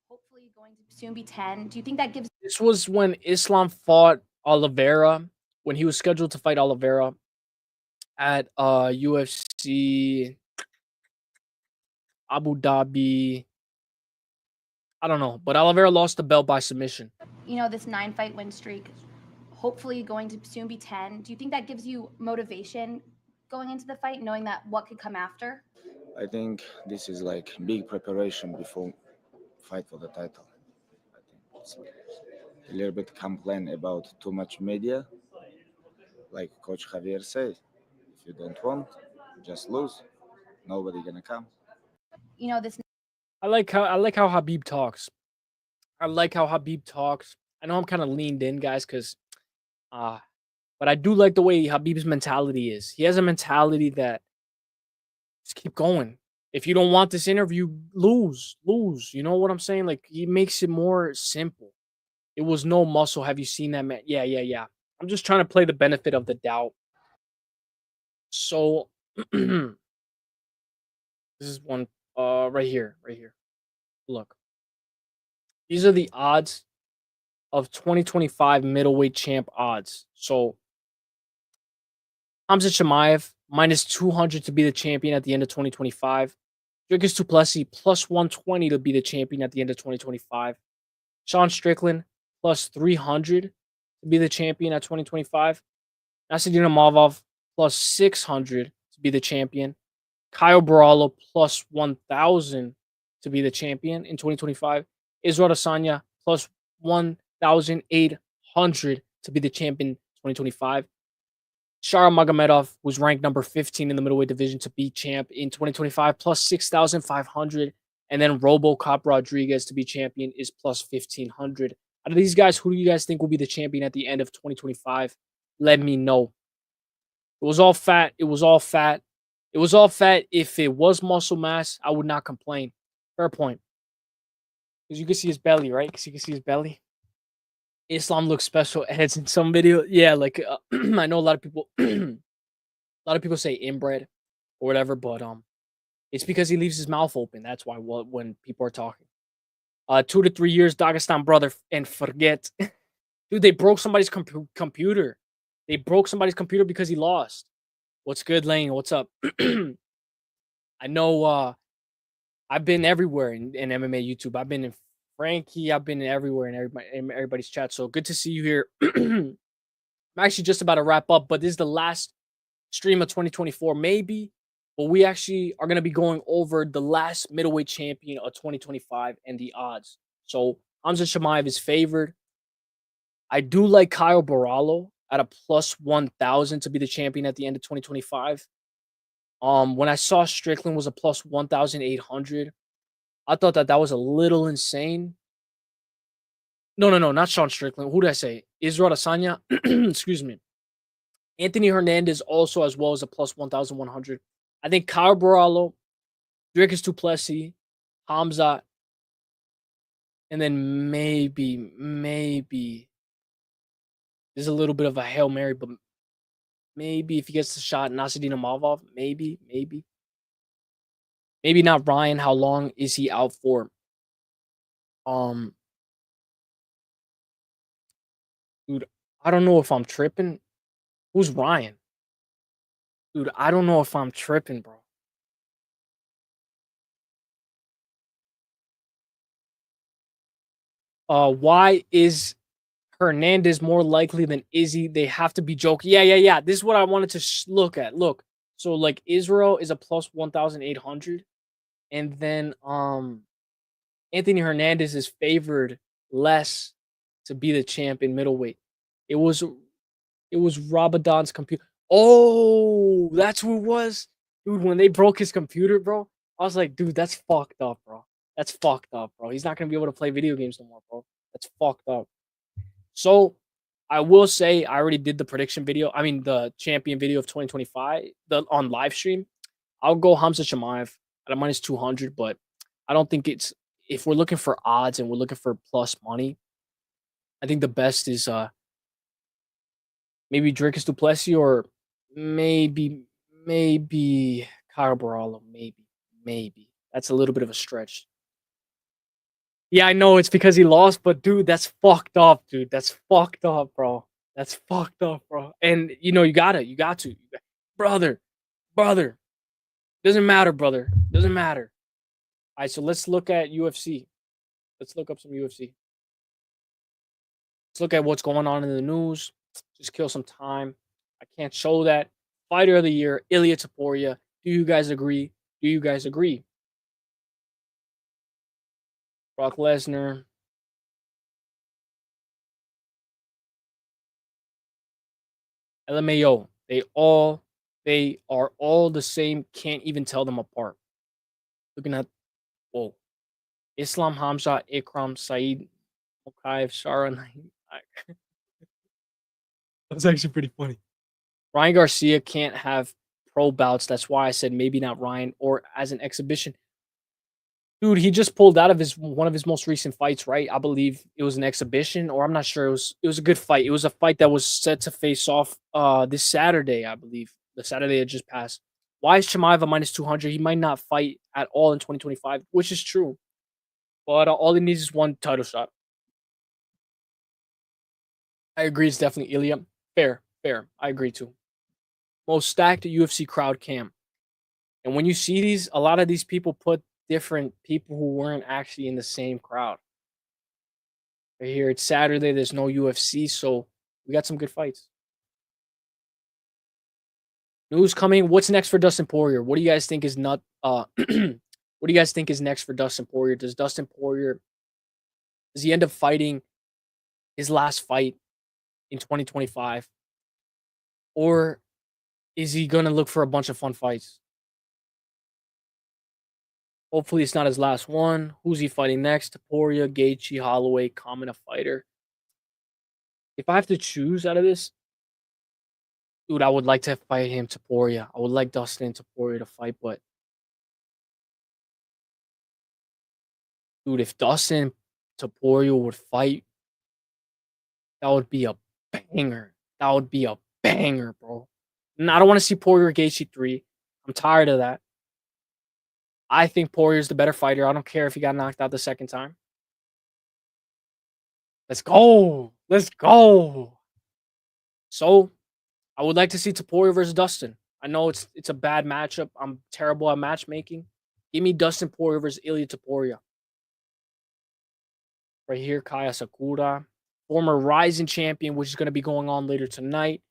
Hopefully going to soon be 10. Do you think that gives this was when Islam fought Oliveira, when he was scheduled to fight Oliveira at UFC Abu Dhabi. I don't know, but Oliveira lost the belt by submission. this 9-fight win streak hopefully going to soon be 10? Do you think that gives you motivation going into the fight, knowing that what could come after? I think this is like big preparation before fight for the title. I think it's a little bit complain about too much media, like Coach Javier said. If you don't want, just lose. Nobody gonna come. This I like how Habib talks. I like how Habib talks. I know I'm kind of leaned in, guys, because uh but I do like the way Habib's mentality is. He has a mentality that just keep going. If you don't want this interview, lose, lose. You know what I'm saying? Like he makes it more simple. It was no muscle. Have you seen that man? Yeah, yeah, yeah. I'm just trying to play the benefit of the doubt. So this is one right here, right here. Look. These are the odds of 2025 middleweight champ odds. So Hamza Chimaev minus 200 to be the champion at the end of 2025. Dricus du Plessis plus 120 to be the champion at the end of 2025. Sean Strickland plus 300 to be the champion at 2025. Nasruddin Imavov plus 600 to be the champion. Kyle Barallo plus 1,000 to be the champion in 2025. Israel Adesanya plus 1,800 to be the champion 2025. Shara Magomedov was ranked number 15 in the middleweight division to be champ in 2025, plus 6,500. And then RoboCop Rodriguez to be champion is plus 1,500. Out of these guys, who do you guys think will be the champion at the end of 2025? Let me know. It was all fat. It was all fat. It was all fat. If it was muscle mass, I would not complain. Fair point. Because you can see his belly, right? Because you can see his belly. Islam looks special heads in some video. Yeah, like I know a lot of people a lot of people say inbred or whatever, but it's because he leaves his mouth open. That's why when people are talking. 2 to 3 years Dagestan brother and forget. Dude, they broke somebody's computer. They broke somebody's computer because he lost. What's good, Lane? What's up? I know I've been everywhere in MMA YouTube. I've been in Frankie. I've been everywhere in everybody's chat. So good to see you here. I'm actually just about to wrap up, but this is the last stream of 2024, maybe. But we actually are going to be going over the last middleweight champion of 2025 and the odds. So Hamza Chimaev is favored. I do like Kyle Barallo at a plus 1,000 to be the champion at the end of 2025. When I saw Strickland was a plus 1,800, I thought that was a little insane. No, not Sean Strickland. Who did I say? Israel Adesanya. Excuse me. Anthony Hernandez also as well as a plus 1,100. I think Kyle Barallo, Dricus du Plessis, Hamza, and then maybe there's a little bit of a Hail Mary, but maybe if he gets the shot, Nasruddin Imavov, maybe. Maybe not Ryan. How long is he out for? Dude, I don't know if I'm tripping. Who's Ryan? Dude, I don't know if I'm tripping, bro. Why is Hernandez more likely than Izzy. They have to be joking. Yeah. This is what I wanted to look at. Look, so like Israel is a plus 1,800, and then Anthony Hernandez is favored less to be the champ in middleweight. It was Rabadon's computer. Oh, that's who it was, dude. When they broke his computer, bro, I was like, dude, that's fucked up, bro. That's fucked up, bro. He's not gonna be able to play video games no more, bro. That's fucked up. So I will say I already did the prediction video. I mean the champion video of 2025 on live stream. I'll go Hamza Chimaev at a minus 200, but I don't think it's if we're looking for odds and we're looking for plus money. I think the best is maybe Dricus du Plessis or maybe Kyle Barala. Maybe that's a little bit of a stretch. Yeah, I know it's because he lost, but dude, that's fucked up, dude. That's fucked up, bro. That's fucked up, bro. And you know, you got to, brother. Doesn't matter, brother. Doesn't matter. All right, so let's look at UFC. Let's look up some UFC. Let's look at what's going on in the news. Just kill some time. I can't show that. Fighter of the year, Ilia Topuria. Do you guys agree? Do you guys agree? Brock Lesnar. LMAO. They are all the same. Can't even tell them apart. Looking at whoa. Islam Hamza, Ikram, Saeed, Mokaev, Shara. That's actually pretty funny. Ryan Garcia can't have pro bouts. That's why I said maybe not Ryan or as an exhibition. Dude, he just pulled out of one of his most recent fights, right? I believe it was an exhibition, or I'm not sure. It was a good fight. It was a fight that was set to face off this Saturday, I believe. The Saturday that just passed. Why is Chimaev a minus 200? He might not fight at all in 2025, which is true. But all he needs is one title shot. I agree. It's definitely Ilya. Fair. I agree too. Most stacked UFC crowd cam. And when you see these, a lot of these people put different people who weren't actually in the same crowd. Right here, it's Saturday. There's no UFC, so we got some good fights. News coming. What's next for Dustin Poirier? What do you guys think is not? What do you guys think is next for Dustin Poirier? Does he end up fighting his last fight in 2025, or is he gonna look for a bunch of fun fights? Hopefully, it's not his last one. Who's he fighting next? Topuria, Gaethje, Holloway, common a fighter. If I have to choose out of this, dude, I would like to fight him, Topuria. I would like Dustin and Topuria to fight, but dude, if Dustin Topuria would fight, that would be a banger. That would be a banger, bro. And I don't want to see Poirier Gaethje 3. I'm tired of that. I think Poirier's the better fighter. I don't care if he got knocked out the second time. Let's go. So, I would like to see Topuria versus Dustin. I know it's a bad matchup. I'm terrible at matchmaking. Give me Dustin Poirier versus Ilia Topuria. Right here, Kaya Sakura, former Rising champion, which is going to be going on later tonight.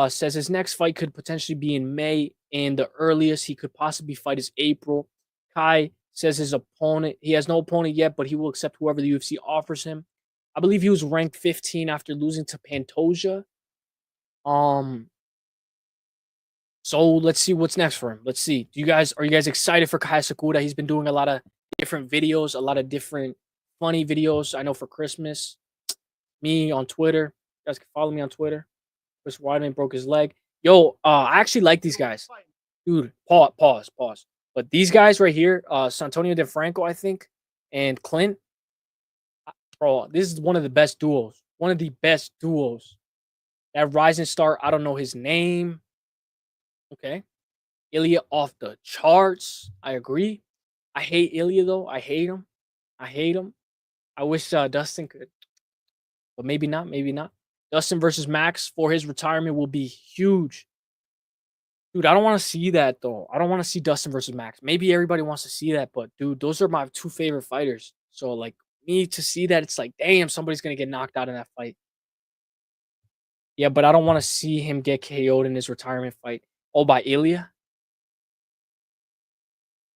Says his next fight could potentially be in May, and the earliest he could possibly fight is April. Kai says his opponent, he has no opponent yet, but he will accept whoever the UFC offers him. I believe he was ranked 15 after losing to Pantoja. So let's see what's next for him. Let's see. Are you guys excited for Kai Sakura? He's been doing a lot of different videos, a lot of different funny videos. I know for Christmas, me on Twitter. You guys can follow me on Twitter. Chris Weidman broke his leg. Yo, I actually like these guys. Dude, pause. But these guys right here, Santonio DeFranco, I think, and Clint, bro, this is one of the best duos. One of the best duos. That Rising Star, I don't know his name. Okay. Ilya off the charts. I agree. I hate Ilya, though. I hate him. I wish Dustin could. But maybe not. Dustin versus Max for his retirement will be huge. Dude, I don't want to see that, though. I don't want to see Dustin versus Max. Maybe everybody wants to see that, but, dude, those are my two favorite fighters. So, like, me to see that, it's like, damn, somebody's going to get knocked out in that fight. Yeah, but I don't want to see him get KO'd in his retirement fight. Oh, by Ilya?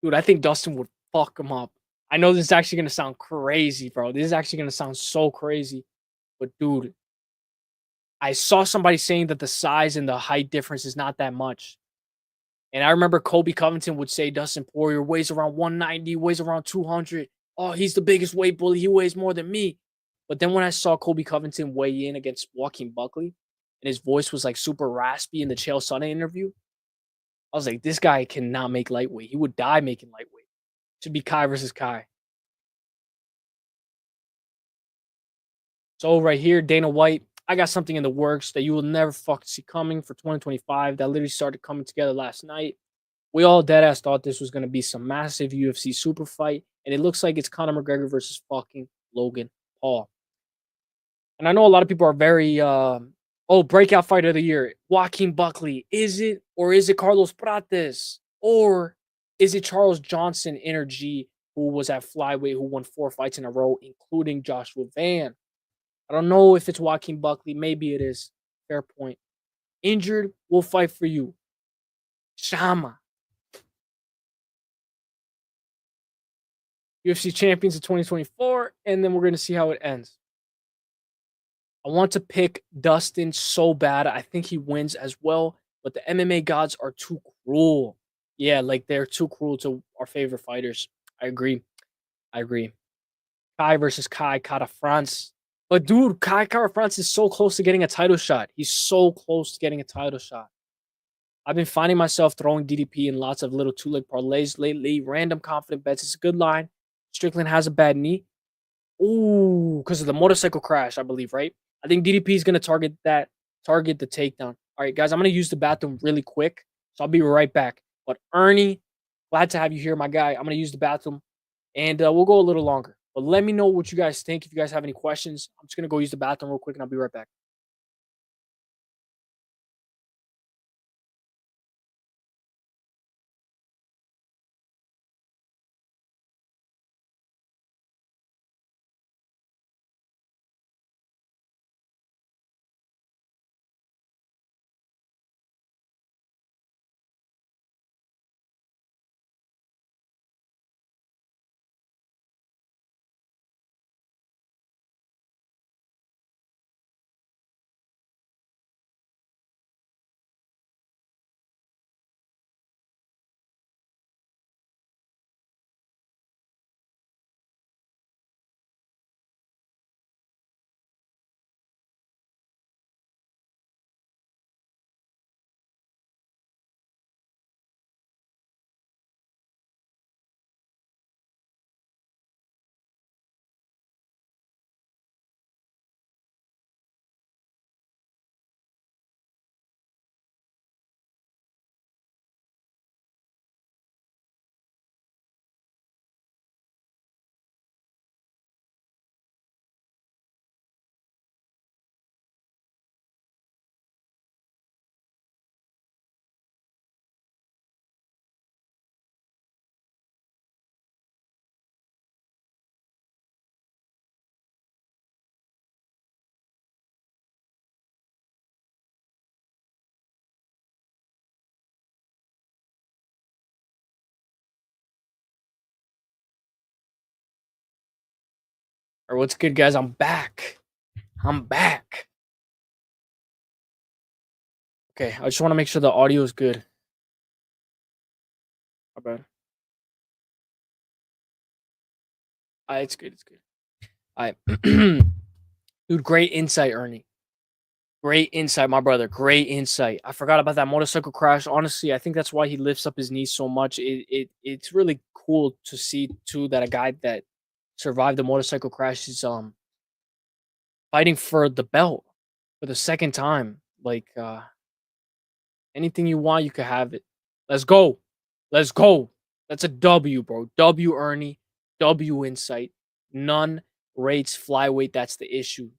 Dude, I think Dustin would fuck him up. I know this is actually gonna sound crazy, bro. This is actually gonna sound so crazy. But dude, I saw somebody saying that the size and the height difference is not that much. And I remember Kobe Covington would say Dustin Poirier weighs around 190, weighs around 200. Oh, he's the biggest weight bully. He weighs more than me. But then when I saw Kobe Covington weigh in against Joaquin Buckley, and his voice was like super raspy in the Chael Sonnen interview, I was like, this guy cannot make lightweight. He would die making lightweight. Should be Kai versus Kai. So right here, Dana White, I got something in the works that you will never fucking see coming for 2025 that literally started coming together last night. We all deadass thought this was going to be some massive UFC super fight, and it looks like it's Conor McGregor versus fucking Logan Paul. And I know a lot of people are very, breakout fighter of the year, Joaquin Buckley. Is it, or is it Carlos Prates? Or is it Charles Johnson Energy, who was at flyweight, who won 4 fights in a row, including Joshua Van? I don't know if it's Joaquin Buckley. Maybe it is. Fair point. Injured, we'll fight for you. Shama. UFC champions of 2024, and then we're going to see how it ends. I want to pick Dustin so bad. I think he wins as well, but the MMA gods are too cruel. Yeah, like they're too cruel to our favorite fighters. I agree. Kai versus Kai Kara France. But dude, Kai Kara France is so close to getting a title shot. He's so close to getting a title shot. I've been finding myself throwing DDP in lots of little 2-leg parlays lately. Random confident bets. It's a good line. Strickland has a bad knee. Ooh, because of the motorcycle crash, I believe, right? I think DDP is going to target the takedown. All right, guys, I'm going to use the bathroom really quick, so I'll be right back. But Ernie, glad to have you here, my guy. I'm going to use the bathroom, and we'll go a little longer. But let me know what you guys think. If you guys have any questions, I'm just going to go use the bathroom real quick, and I'll be right back. All right, what's good, guys? I'm back. Okay, I just want to make sure the audio is good. My bad. It's good. All right. Dude, great insight, Ernie. Great insight, my brother. Great insight. I forgot about that motorcycle crash. Honestly, I think that's why he lifts up his knees so much. It's really cool to see too that a guy that survived the motorcycle crash is fighting for the belt for the second time. Like anything you want, you could have it. Let's go. Let's go. That's a W, bro. W Ernie. W insight. None rates flyweight. That's the issue.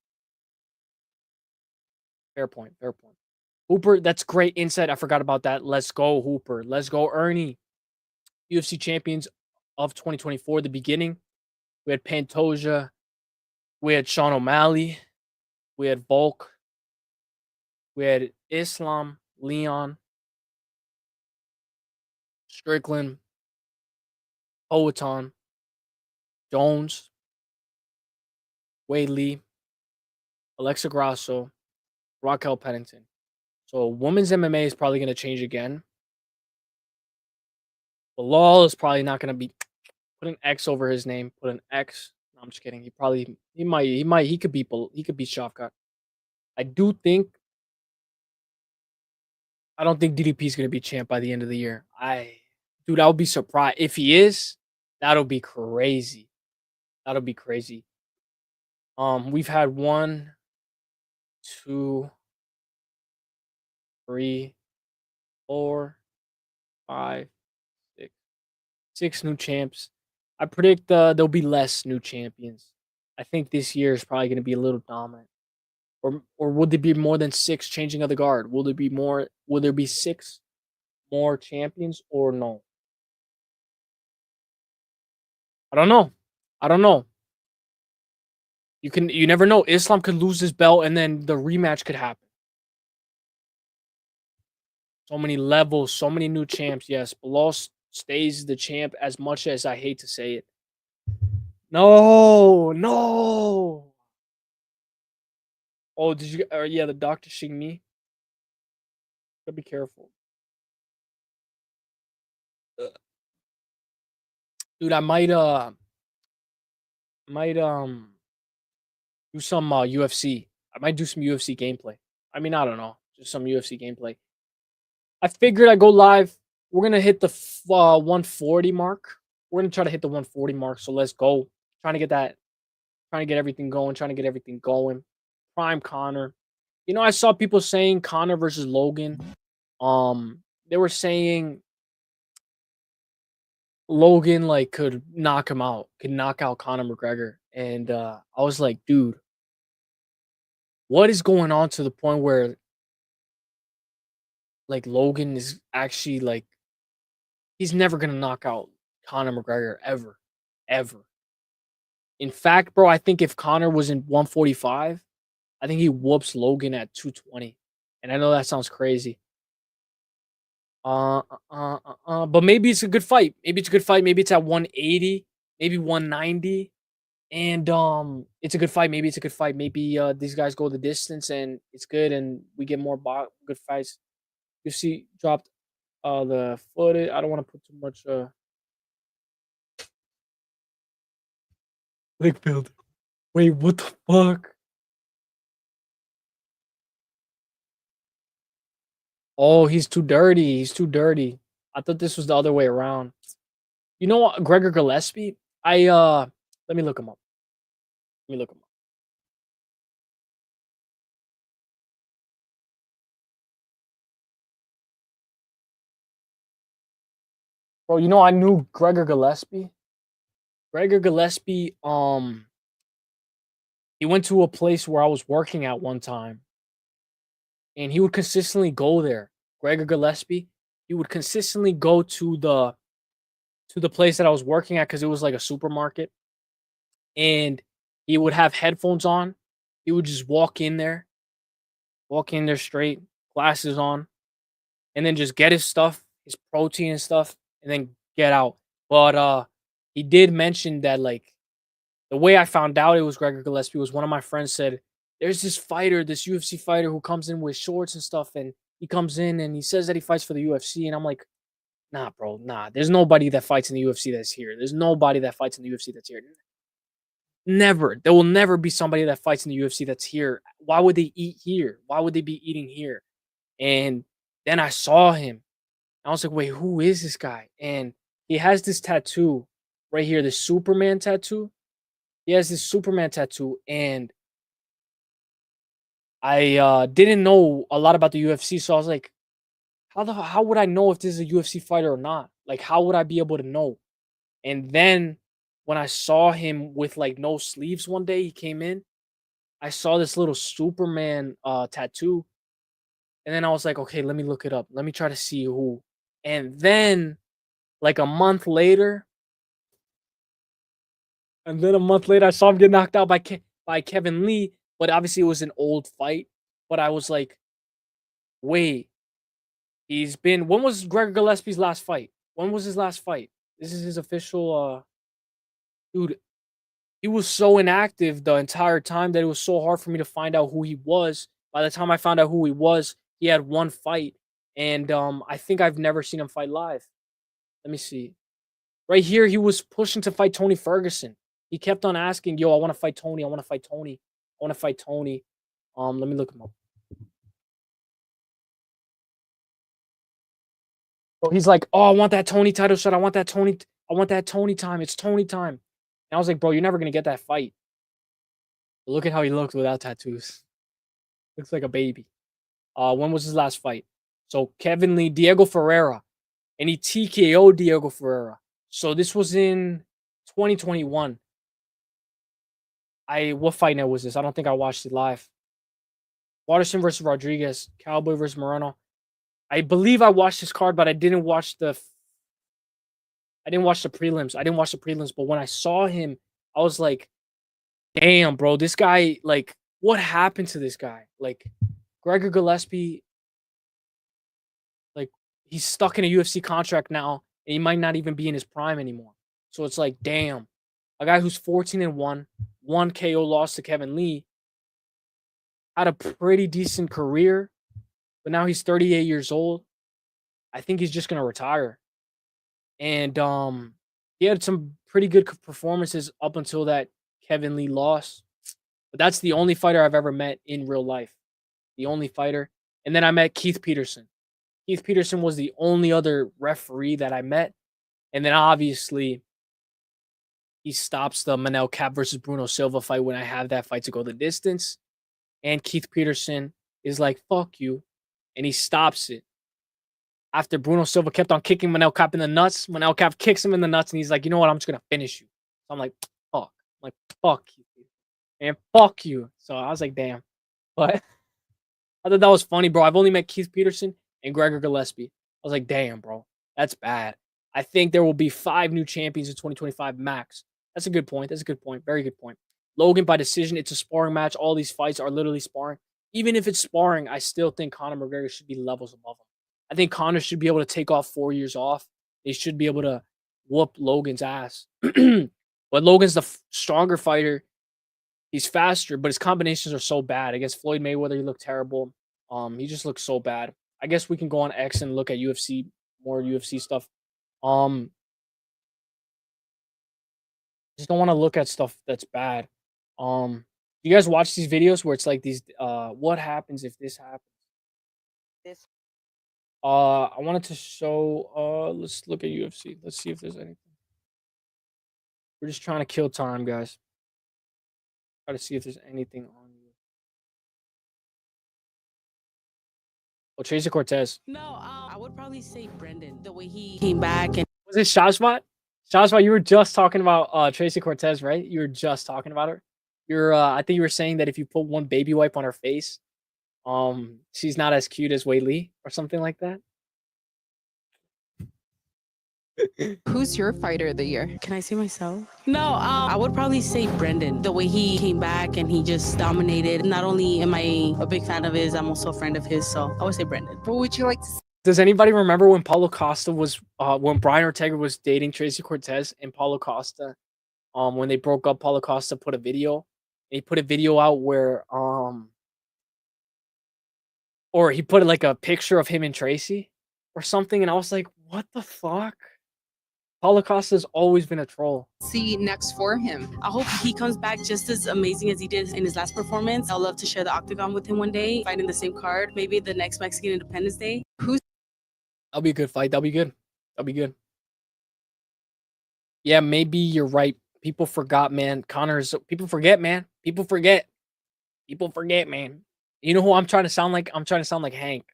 Fair point. Hooper, that's great insight. I forgot about that. Let's go, Hooper. Let's go, Ernie. UFC champions of 2024, the beginning. We had Pantoja. We had Sean O'Malley. We had Volk. We had Islam, Leon, Strickland, Poetan, Jones, Wade Lee, Alexa Grasso, Raquel Pennington. So women's MMA is probably going to change again. Bilal is probably not going to be put an X over his name. Put an X. No, I'm just kidding. He could beat Shavkat. I don't think DDP is going to be champ by the end of the year. Dude, I would be surprised if he is. That'll be crazy. That'll be crazy. We've had 1, 2, 3, 4, 5, 6, 6 new champs. I predict there'll be less new champions. I think this year is probably going to be a little dominant. Or would there be more than 6 changing of the guard? Will there be 6 more champions or no? I don't know. You never know. Islam could lose his belt and then the rematch could happen. So many levels, so many new champs. Yes, Bilal stays the champ as much as I hate to say it. No. Oh, did you? Yeah, the Dr. Xing Mi. Gotta be careful. Dude, I might do some UFC. I might do some UFC gameplay. I mean, I don't know, just some UFC gameplay. I figured I'd go live. We're gonna hit the 140 mark. We're gonna try to hit the 140 mark. So let's go. Trying to get everything going. Prime Connor. You know, I saw people saying Connor versus Logan. They were saying Logan like could knock out Conor McGregor. And I was like, dude, what is going on to the point where like Logan is actually like he's never gonna knock out Conor McGregor ever. In fact, bro, I think if Conor was in 145, I think he whoops Logan at 220. And I know that sounds crazy. But maybe it's a good fight. Maybe it's at 180, maybe 190. And it's a good fight. Maybe these guys go the distance and it's good and we get more good fights. You see dropped the footage. I don't want to put too much link build. Wait, what the fuck? Oh, he's too dirty. I thought this was the other way around. You know what? Gregor Gillespie? Let me look him up. Bro, you know I knew Gregor Gillespie. He went to a place where I was working at one time. And he would consistently go there. Gregor Gillespie, he would consistently go to the place that I was working at because it was like a supermarket. And he would have headphones on. He would just walk in there straight, glasses on, and then just get his stuff, his protein and stuff, and then get out. But he did mention that like the way I found out it was Gregor Gillespie was one of my friends said, there's this fighter, this UFC fighter who comes in with shorts and stuff, and he comes in and he says that he fights for the UFC, and I'm like, nah, bro, nah. There's nobody that fights in the UFC that's here. Never. There will never be somebody that fights in the UFC that's here. Why would they eat here? Why would they be eating here? And then I saw him. I was like, wait, who is this guy? And he has this tattoo right here, this Superman tattoo. He has this Superman tattoo, and I didn't know a lot about the UFC, so I was like, how would I know if this is a UFC fighter or not? Like, how would I be able to know? And then when I saw him with like no sleeves one day, he came in. I saw this little Superman tattoo, and then I was like, okay, let me look it up. Let me try to see who. And then, like a month later, I saw him get knocked out by Kevin Lee. But obviously, it was an old fight. But I was like, Wait, he's been. When was Gregor Gillespie's last fight? When was his last fight? This is his official. Dude, he was so inactive the entire time that it was so hard for me to find out who he was. By the time I found out who he was, he had one fight, and I think I've never seen him fight live. Let me see. Right here, he was pushing to fight Tony Ferguson. He kept on asking, "Yo, I want to fight Tony. I want to fight Tony. I want to fight Tony." Let me look him up. So he's like, "Oh, I want that Tony title shot. I want that Tony. I want that Tony time. It's Tony time." And I was like, "Bro, you're never gonna get that fight." But look at how he looks without tattoos. Looks like a baby. When was his last fight? So Kevin Lee, Diego Ferreira, and he TKO'd Diego Ferreira. So this was in 2021. What fight night was this? I don't think I watched it live. Waterson versus Rodriguez, Cowboy versus Moreno. I believe I watched this card, but I didn't watch the prelims. I didn't watch the prelims, but when I saw him, I was like, damn, bro, this guy, like, what happened to this guy? Like, Gregor Gillespie, like, he's stuck in a UFC contract now, and he might not even be in his prime anymore. So it's like, damn, a guy who's 14-1, one KO loss to Kevin Lee, had a pretty decent career, but now he's 38 years old. I think he's just gonna retire. And he had some pretty good performances up until that Kevin Lee loss. But that's the only fighter I've ever met in real life. The only fighter. And then I met Keith Peterson. Keith Peterson was the only other referee that I met. And then obviously he stops the Manel Cap versus Bruno Silva fight when I have that fight to go the distance. And Keith Peterson is like, fuck you. And he stops it. After Bruno Silva kept on kicking Manel Cap in the nuts, Manel Cap kicks him in the nuts, and he's like, you know what? I'm just going to finish you. So I'm like, fuck. I'm like, fuck you. And fuck you. So I was like, damn. But I thought that was funny, bro. I've only met Keith Peterson and Gregor Gillespie. I was like, damn, bro. That's bad. I think there will be 5 new champions in 2025 max. That's a good point. That's a good point. Very good point. Logan by decision. It's a sparring match. All these fights are literally sparring. Even if it's sparring, I still think Conor McGregor should be levels above him. I think Conor should be able to take off 4 years off. They should be able to whoop Logan's ass. But Logan's the stronger fighter. He's faster, but his combinations are so bad. Against Floyd Mayweather, he looked terrible. He just looks so bad. I guess we can go on X and look at UFC, more UFC stuff. Just don't want to look at stuff that's bad. You guys watch these videos where it's like these what happens if this happens? This I wanted to show let's look at UFC. Let's see if there's anything. We're just trying to kill time, guys. Try to see if there's anything on you. Oh, Tracy Cortez. No, I would probably say Brendan. The way he came back and Was it Shashmat? Shashmat, you were just talking about Tracy Cortez, right? You were just talking about her. I think you were saying that if you put one baby wipe on her face, she's not as cute as Wei Li or something like that. Who's your fighter of the year? can I say myself? No, I would probably say Brendan. The way he came back and he just dominated. Not only am I a big fan of his, I'm also a friend of his. So I would say Brendan. What would you like to see? Does anybody remember when Paulo Costa was when Brian Ortega was dating Tracy Cortez and Paulo Costa? When they broke up, Paulo Costa put a video. And he put a video out where or he put like a picture of him and Tracy or something, and I was like, what the fuck? Paulo Costa's always been a troll. See next for him? I hope he comes back just as amazing as he did in his last performance. I'd love to share the octagon with him one day, fight in the same card, maybe the next Mexican Independence Day. That'll be a good fight. That'll be good. That'll be good. Yeah, maybe you're right. People forgot, man. People forget, man. People forget. People forget, man. You know who I'm trying to sound like? I'm trying to sound like Hank.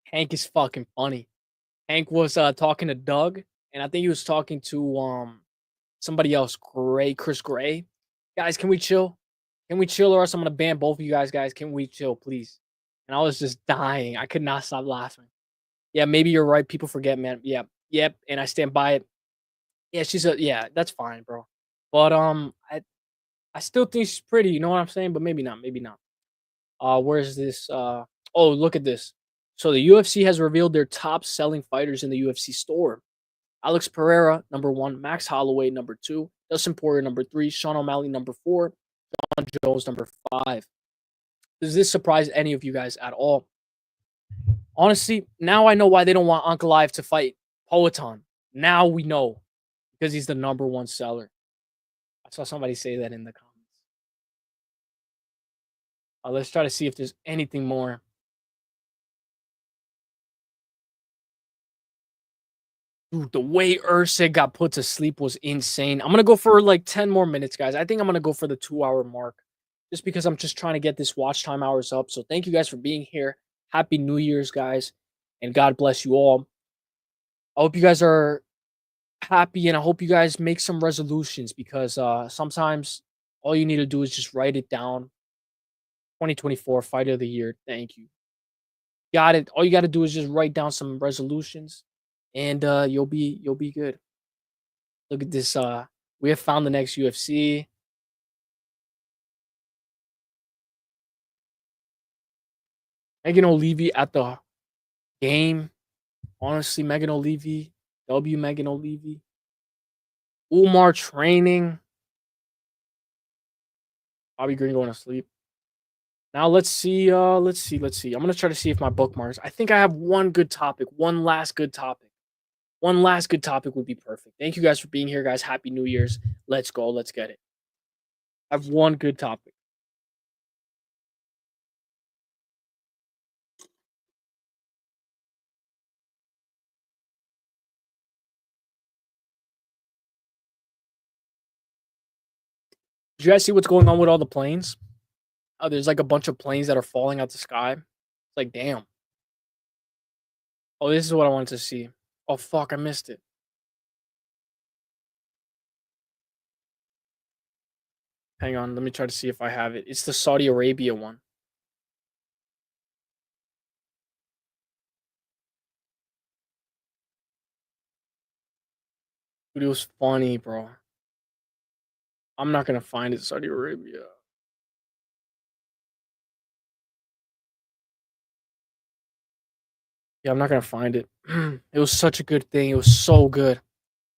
Hank is fucking funny. Hank was talking to Doug, and I think he was talking to somebody else, Chris Gray. Guys, can we chill? Can we chill, or else I'm gonna ban both of you guys? Can we chill, please? And I was just dying. I could not stop laughing. Yeah, maybe you're right. People forget, man. Yeah, yep, and I stand by it. Yeah, that's fine, bro. But I still think she's pretty. You know what I'm saying? But maybe not. Maybe not. Where's this? Oh, look at this. So the UFC has revealed their top selling fighters in the UFC store. Alex Pereira, number 1. Max Holloway, number 2. Dustin Poirier, number 3. Sean O'Malley, number 4. John Jones, number 5. Does this surprise any of you guys at all? Honestly, now I know why they don't want Ankalaev to fight Poatan. Now we know. Because he's the number 1 seller. I saw somebody say that in the comments. Let's try to see if there's anything more. Dude, the way Usyk got put to sleep was insane. I'm going to go for like 10 more minutes, guys. I think I'm going to go for the 2-hour mark. Just because I'm just trying to get this watch time hours up. So thank you guys for being here. Happy New Year's, guys. And God bless you all. I hope you guys are happy, and I hope you guys make some resolutions, because sometimes all you need to do is just write it down. 2024 Fight of the Year. Thank you. Got it. All you got to do is just write down some resolutions, and you'll be good. Look at this. We have found the next UFC. Megan O'Leary at the game. Honestly, Megan O'Leary. Megan O'Leary. Umar training. Bobby Green going to sleep. Now let's see. Let's see. I'm gonna try to see if my bookmarks. I think I have one good topic. One last good topic. One last good topic would be perfect. Thank you guys for being here, guys. Happy New Year's. Let's go. Let's get it. I have one good topic. Did you guys see what's going on with all the planes? There's like a bunch of planes that are falling out the sky. It's like, damn. Oh, this is what I wanted to see. Oh, fuck, I missed it. Hang on, let me try to see if I have it. It's the Saudi Arabia one. Dude, it was funny, bro. I'm not gonna find it, Saudi Arabia. Yeah, I'm not gonna find it. It was such a good thing. It was so good.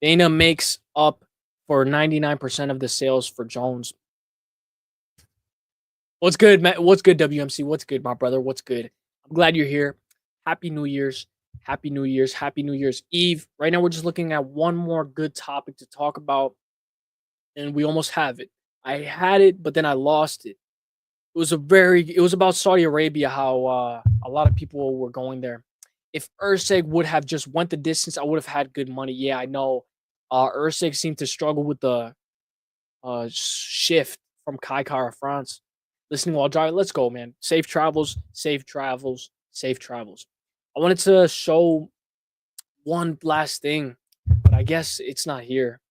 Dana makes up for 99% of the sales for Jones. What's good, man? What's good, WMC? What's good, my brother? What's good? I'm glad you're here. Happy New Year's. Happy New Year's. Happy New Year's Eve. Right now, we're just looking at one more good topic to talk about, and we almost have it. I had it, but then I lost it. It was about Saudi Arabia, how a lot of people were going there. If Usyk would have just went the distance, I would have had good money. Yeah, I know. Usyk seemed to struggle with the shift from Kai Kara France. Listening while driving. Let's go, man. Safe travels, safe travels, safe travels. I wanted to show one last thing, but I guess it's not here.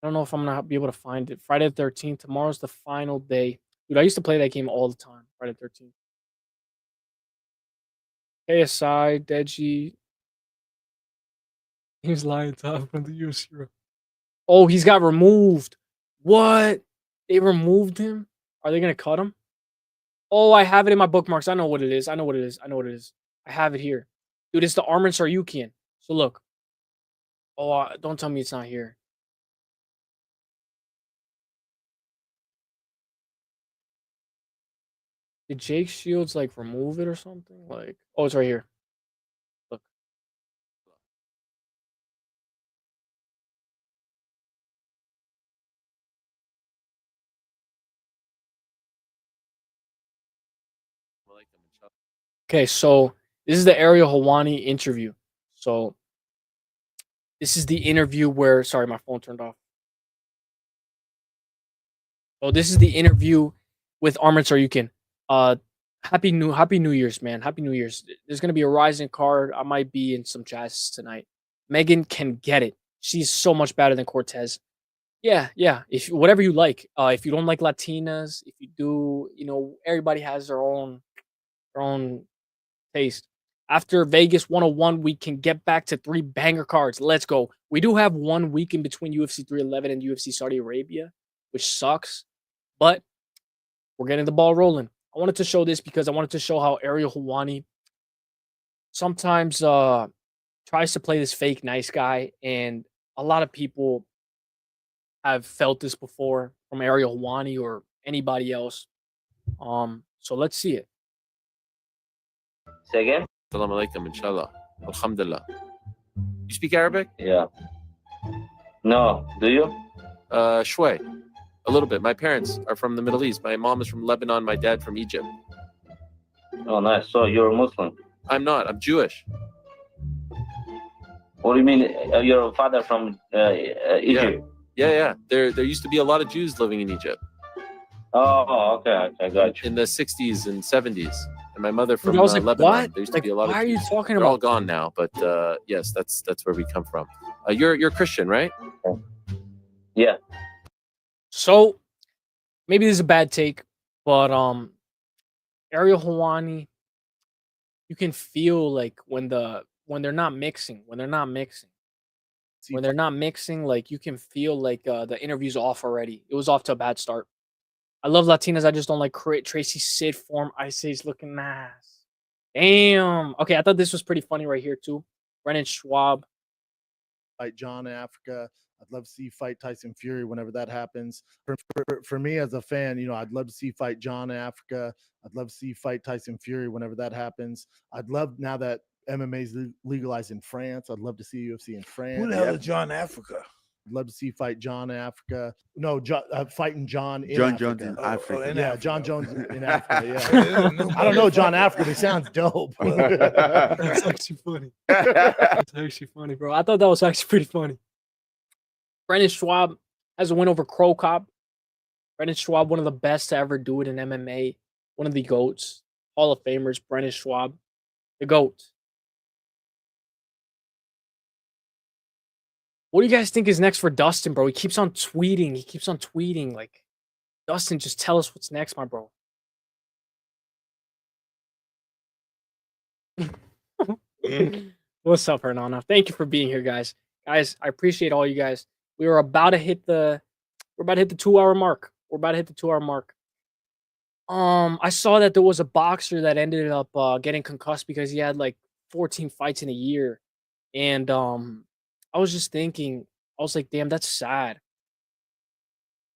I don't know if I'm gonna be able to find it. Friday the 13th. Tomorrow's the final day. Dude, I used to play that game all the time. Friday the 13th. KSI, Deji. He's lying top from the UFC. Oh, he's got removed. What? They removed him? Are they gonna cut him? Oh, I have it in my bookmarks. I know what it is. I know what it is. I know what it is. I have it here. Dude, it's the Armin Saryukian. So look. Oh, don't tell me it's not here. Did Jake Shields like remove it or something? Like, oh, it's right here. Look. Okay, so this is the Ariel Helwani interview. So this is the interview where, sorry, my phone turned off. So this is the interview with Armin Saryukin. Happy New Year's, man. Happy New Year's. There's gonna be a rising card. I might be in some chats tonight. Megan can get it. She's so much better than Cortez. Yeah. If whatever you like. If you don't like Latinas, if you do, everybody has their own taste. After Vegas 101, we can get back to 3 banger cards. Let's go. We do have 1 week in between UFC 311 and UFC Saudi Arabia, which sucks, but we're getting the ball rolling. I wanted to show this because I wanted to show how Ariel Helwani sometimes tries to play this fake nice guy, and a lot of people have felt this before from Ariel Helwani or anybody else. So let's see it. Say again? Salam alaikum, inshallah. Alhamdulillah. You speak Arabic? Yeah. No, do you? Shway. A little bit. My parents are from the Middle East. My mom is from Lebanon, my dad from Egypt. Oh, nice. So you're a Muslim. I'm not. I'm Jewish. What do you mean? Your father from Egypt? Yeah. There used to be a lot of Jews living in Egypt Oh, okay, got you. in the 60s and 70s. And my mother from Dude, I was like, Lebanon. what? There used Like, to be a lot why of are you Jews. talking They're all about? gone now, but yes, that's where we come from. You're Christian, right? Yeah. So maybe this is a bad take, but Ariel Helwani, you can feel like when they're not mixing, like you can feel like the interview's off already. It was off to a bad start. I love Latinas. I just don't like Tracy Sid form. Ice's looking nice. Damn. Okay, I thought this was pretty funny right here too. Brennan Schwab. Fight John in Africa. I'd love to see fight Tyson Fury whenever that happens. For me as a fan, I'd love to see fight John in Africa. I'd love to see fight Tyson Fury whenever that happens. I'd love, now that MMA is legalized in France, I'd love to see UFC in France. Who the hell is John Africa? I'd love to see fight John in Africa. No, fighting John in John Africa. Jones in Africa. Yeah, Africa. John Jones in Africa. Yeah. I don't know John Africa, but he sounds dope. That's actually funny. That's actually funny, bro. I thought that was actually pretty funny. Brennan Schwab has a win over Crow Cop. Brennan Schwab, one of the best to ever do it in MMA. One of the GOATs. Hall of Famers, Brennan Schwab. The GOAT. What do you guys think is next for Dustin, bro? He keeps on tweeting. Like, Dustin, just tell us what's next, my bro. What's up, Hernana? Thank you for being here, guys. Guys, I appreciate all you guys. We're about to hit the 2-hour mark. I saw that there was a boxer that ended up getting concussed because he had like 14 fights in a year. And I was just thinking, I was like, damn, that's sad.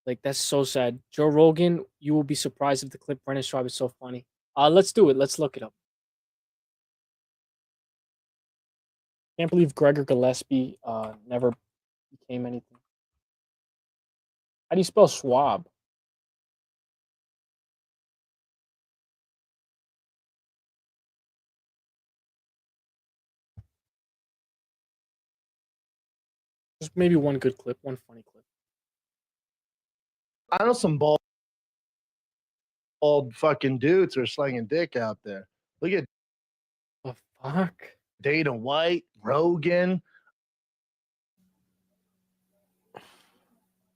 Like, that's so sad. Joe Rogan, you will be surprised if the clip Brennan Schwab is so funny. Let's do it. Let's look it up. Can't believe Gregor Gillespie never became anything. How do you spell Schwab? Just maybe one good clip, one funny clip. I know some bald fucking dudes are slanging dick out there. Look at The fuck? Dana White, Rogan.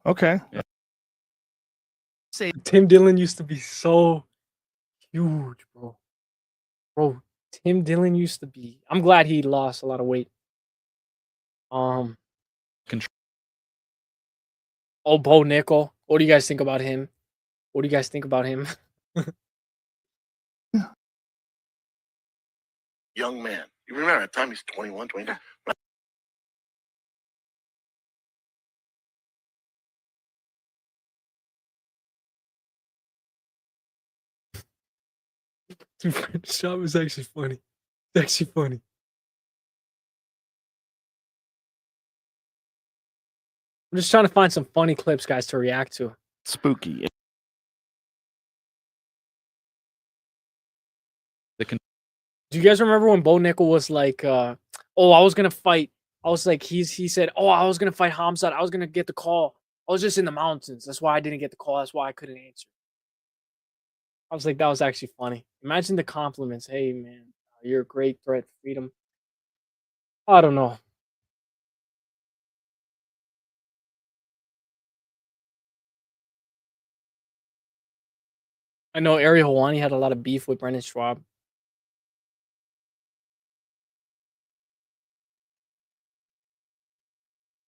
Okay. Tim Dillon used to be so huge, bro. Tim Dillon used to be. I'm glad he lost a lot of weight. Oh, Bo Nickel. What do you guys think about him? Young man. You remember at the time he's 21, 22? Dude, shot was actually funny. It's actually funny. I'm just trying to find some funny clips, guys, to react to. Spooky. Do you guys remember when Bo Nickel was like, I was gonna fight. I was like, he said, I was gonna fight Hamzat. I was gonna get the call. I was just in the mountains. That's why I didn't get the call. That's why I couldn't answer. I was like, that was actually funny. Imagine the compliments. Hey, man, you're a great threat to freedom. I don't know. I know Ariel Helwani had a lot of beef with Brendan Schwab.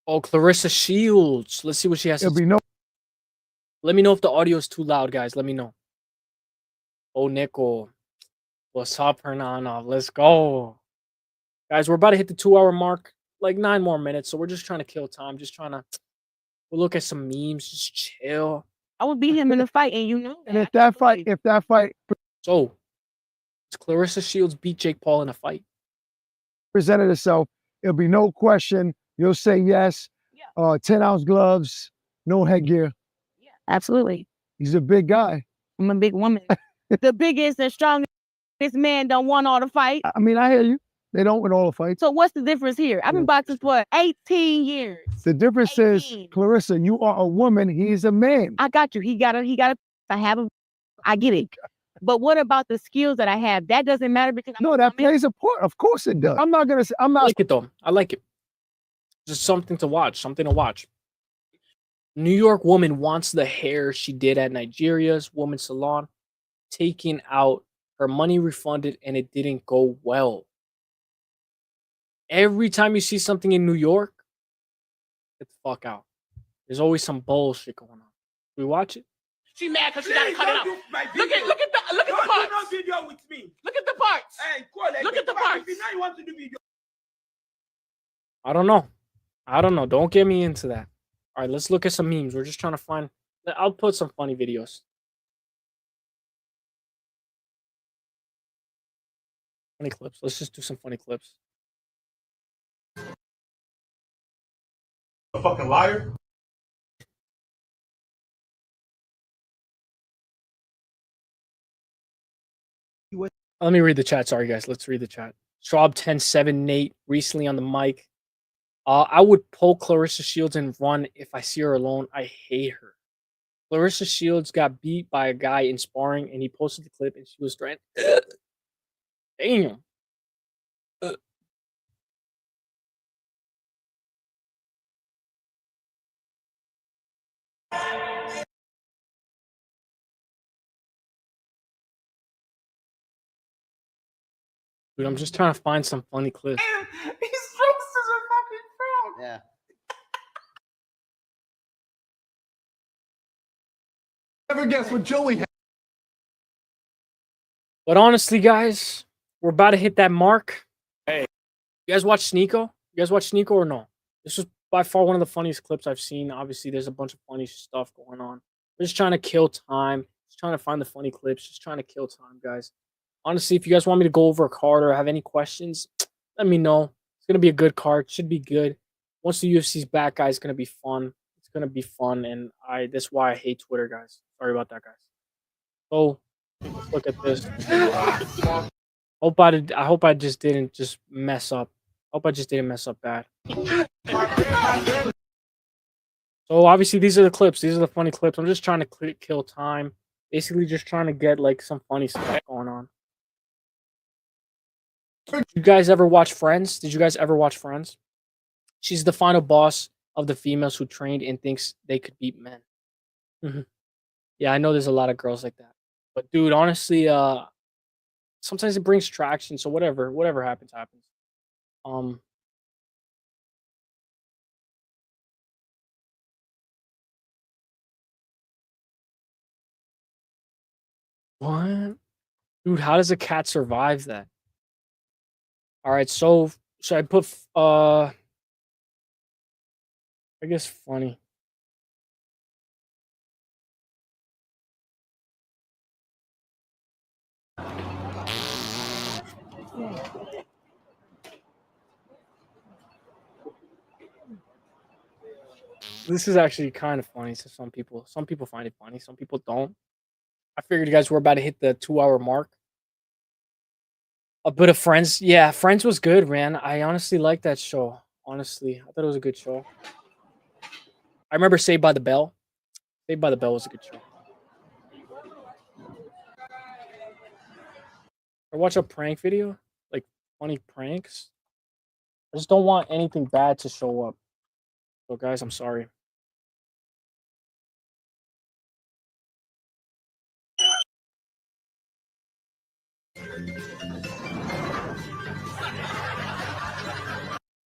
Oh, Clarissa Shields. Let's see what she has to say. no. Let me know if the audio is too loud, guys. Let me know. Oh, Nickel. What's up, Hernanov? Let's go. Guys, we're about to hit the 2-hour mark. Like 9 more minutes. So we're just trying to kill time. Just trying to we'll look at some memes. Just chill. I would beat him in a fight, and you know And that. if that fight So, Clarissa Shields beat Jake Paul in a fight. presented itself, it'll be no question. You'll say yes. 10-ounce gloves, no headgear. Absolutely. He's a big guy. I'm a big woman. The biggest and strongest man don't want all the fight. I mean, I hear you. They don't win all the fights. So what's the difference here? I've been boxing for 18 years. The difference is, 18. Clarissa, you are a woman. He's a man. I got you. He got I have a, I get it. But what about the skills that I have? That doesn't matter because I'm No, a that woman. plays a part. Of course it does. I'm not gonna say. I'm I not. like it though. I like it. Just something to watch. Something to watch. New York woman wants the hair she did at Nigeria's women's salon taken out, her money refunded, and it didn't go well. Every time you see something in New York, get the fuck out. There's always some bullshit going on. We watch it. She mad because she gotta cut it out. Look at the parts. No video with me. Look at the parts. Hey, look at the parts. Now you want to do video. I don't know. Don't get me into that. All right, let's look at some memes. We're just trying to find. I'll put some funny videos. Funny clips. Let's just do some funny clips. A fucking liar. Let me read the chat. Sorry, guys. Let's read the chat. Schwab10-7 Nate recently on the mic. I would pull Clarissa Shields and run if I see her alone. I hate her. Clarissa Shields got beat by a guy in sparring, and he posted the clip, and she was trying. Damn. Dude, I'm just trying to find some funny clips. He's dressed as a fucking frog. Yeah. Never guess what Joey had. But honestly, guys, we're about to hit that mark. Hey, you guys watch Sneeko? You guys watch Sneeko or no? This was by far one of the funniest clips I've seen. Obviously, there's a bunch of funny stuff going on. We're just trying to kill time. Just trying to find the funny clips. Just trying to kill time, guys. Honestly, if you guys want me to go over a card or have any questions, let me know. It's going to be a good card. Should be good. Once the UFC's back, guys, it's going to be fun. It's going to be fun. And that's why I hate Twitter, guys. Sorry about that, guys. So, let's look at this. I hope I just didn't just mess up. Hope I just didn't mess up bad. So, obviously, these are the clips. These are the funny clips. I'm just trying to kill time. Basically, just trying to get, like, some funny stuff going on. Did you guys ever watch Friends? Did you guys ever watch Friends? She's the final boss of the females who trained and thinks they could beat men. Yeah, I know there's a lot of girls like that. But dude, honestly, sometimes it brings traction. So whatever happens, happens. What? Dude, how does a cat survive that? All right, so should I put I guess funny. This is actually kind of funny to some people. Some people find it funny, some people don't. I figured you guys were about to hit the 2-hour mark. A bit of Friends. Yeah, Friends was good, man. I honestly liked that show. Honestly, I thought it was a good show. I remember Saved by the Bell. Saved by the Bell was a good show. I watch a prank video, like funny pranks. I just don't want anything bad to show up. So, guys, I'm sorry.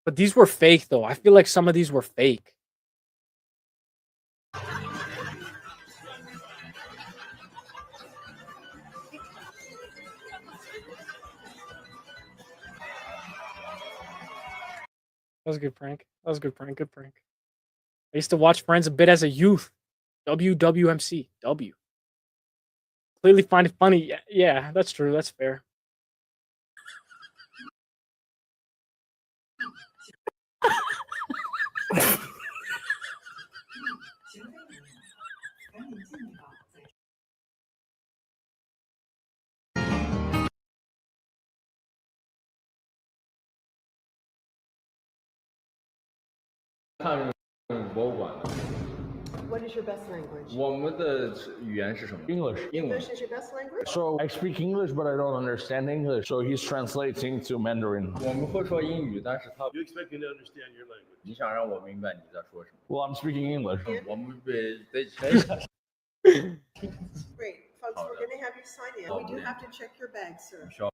But these were fake, though. I feel like some of these were fake. was a good prank. That was a good prank. Good prank. I used to watch Friends a bit as a youth. WWMC. W. Clearly find it funny. Yeah, that's true. That's fair. What is your best language? 我们的语言是什么 English is your best language? So I speak English, but I don't understand English. So he's translating to Mandarin. 我们会说英语，但是他 You expect me to understand your language? 你想让我明白你在说什么 Well, I'm speaking English. 我们被 Great, folks, we're going to have you sign in. We do have to check your bag, sir. 需要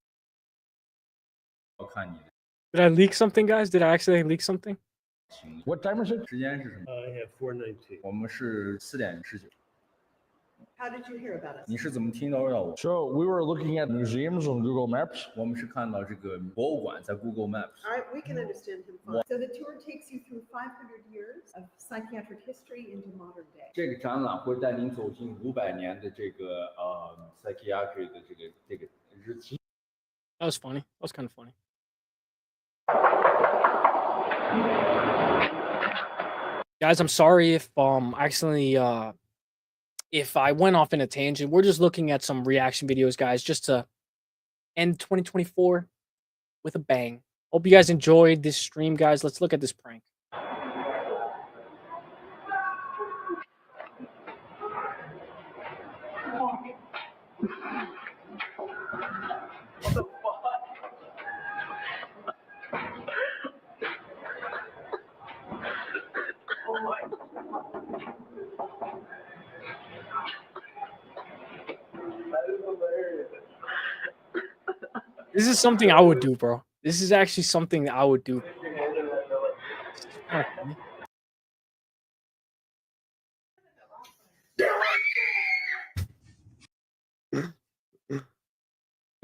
看你的 Did I leak something, guys? Did I accidentally leak something? What time is it? 时间是什么 I have 4:19. 我们是4:19 How did you hear about us? 你是怎么听到我 So we were looking at museums on Google Maps. 我们是看到这个博物馆在 Google Maps. All right, we can understand him fine. So the tour takes you through 500 years of psychiatric history into modern day. 这个展览会带您走进500年的这个psychiatry 的这个日期。 That was funny. That was kind of funny. Guys, I'm sorry if accidentally if I went off in a tangent. We're just looking at some reaction videos, guys, just to end 2024 with a bang. Hope you guys enjoyed this stream, guys. Let's look at this prank. This is something I would do, bro. This is actually something that I would do. Kinda funny.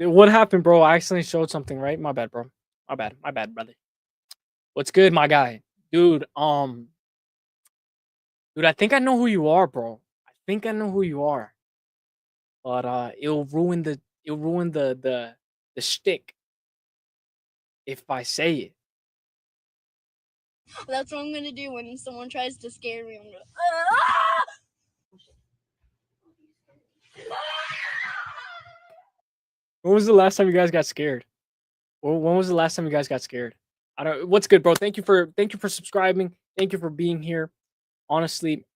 What happened, bro? I accidentally showed something, right? My bad, bro. My bad, brother. What's good, my guy? Dude, I think I know who you are, bro. I think I know who you are. But it'll ruin the shtick if I say it. That's what I'm gonna do when someone tries to scare me. I'm gonna. When was the last time you guys got scared? When was the last time you guys got scared? I don't. What's good, bro? Thank you for subscribing. Thank you for being here. Honestly,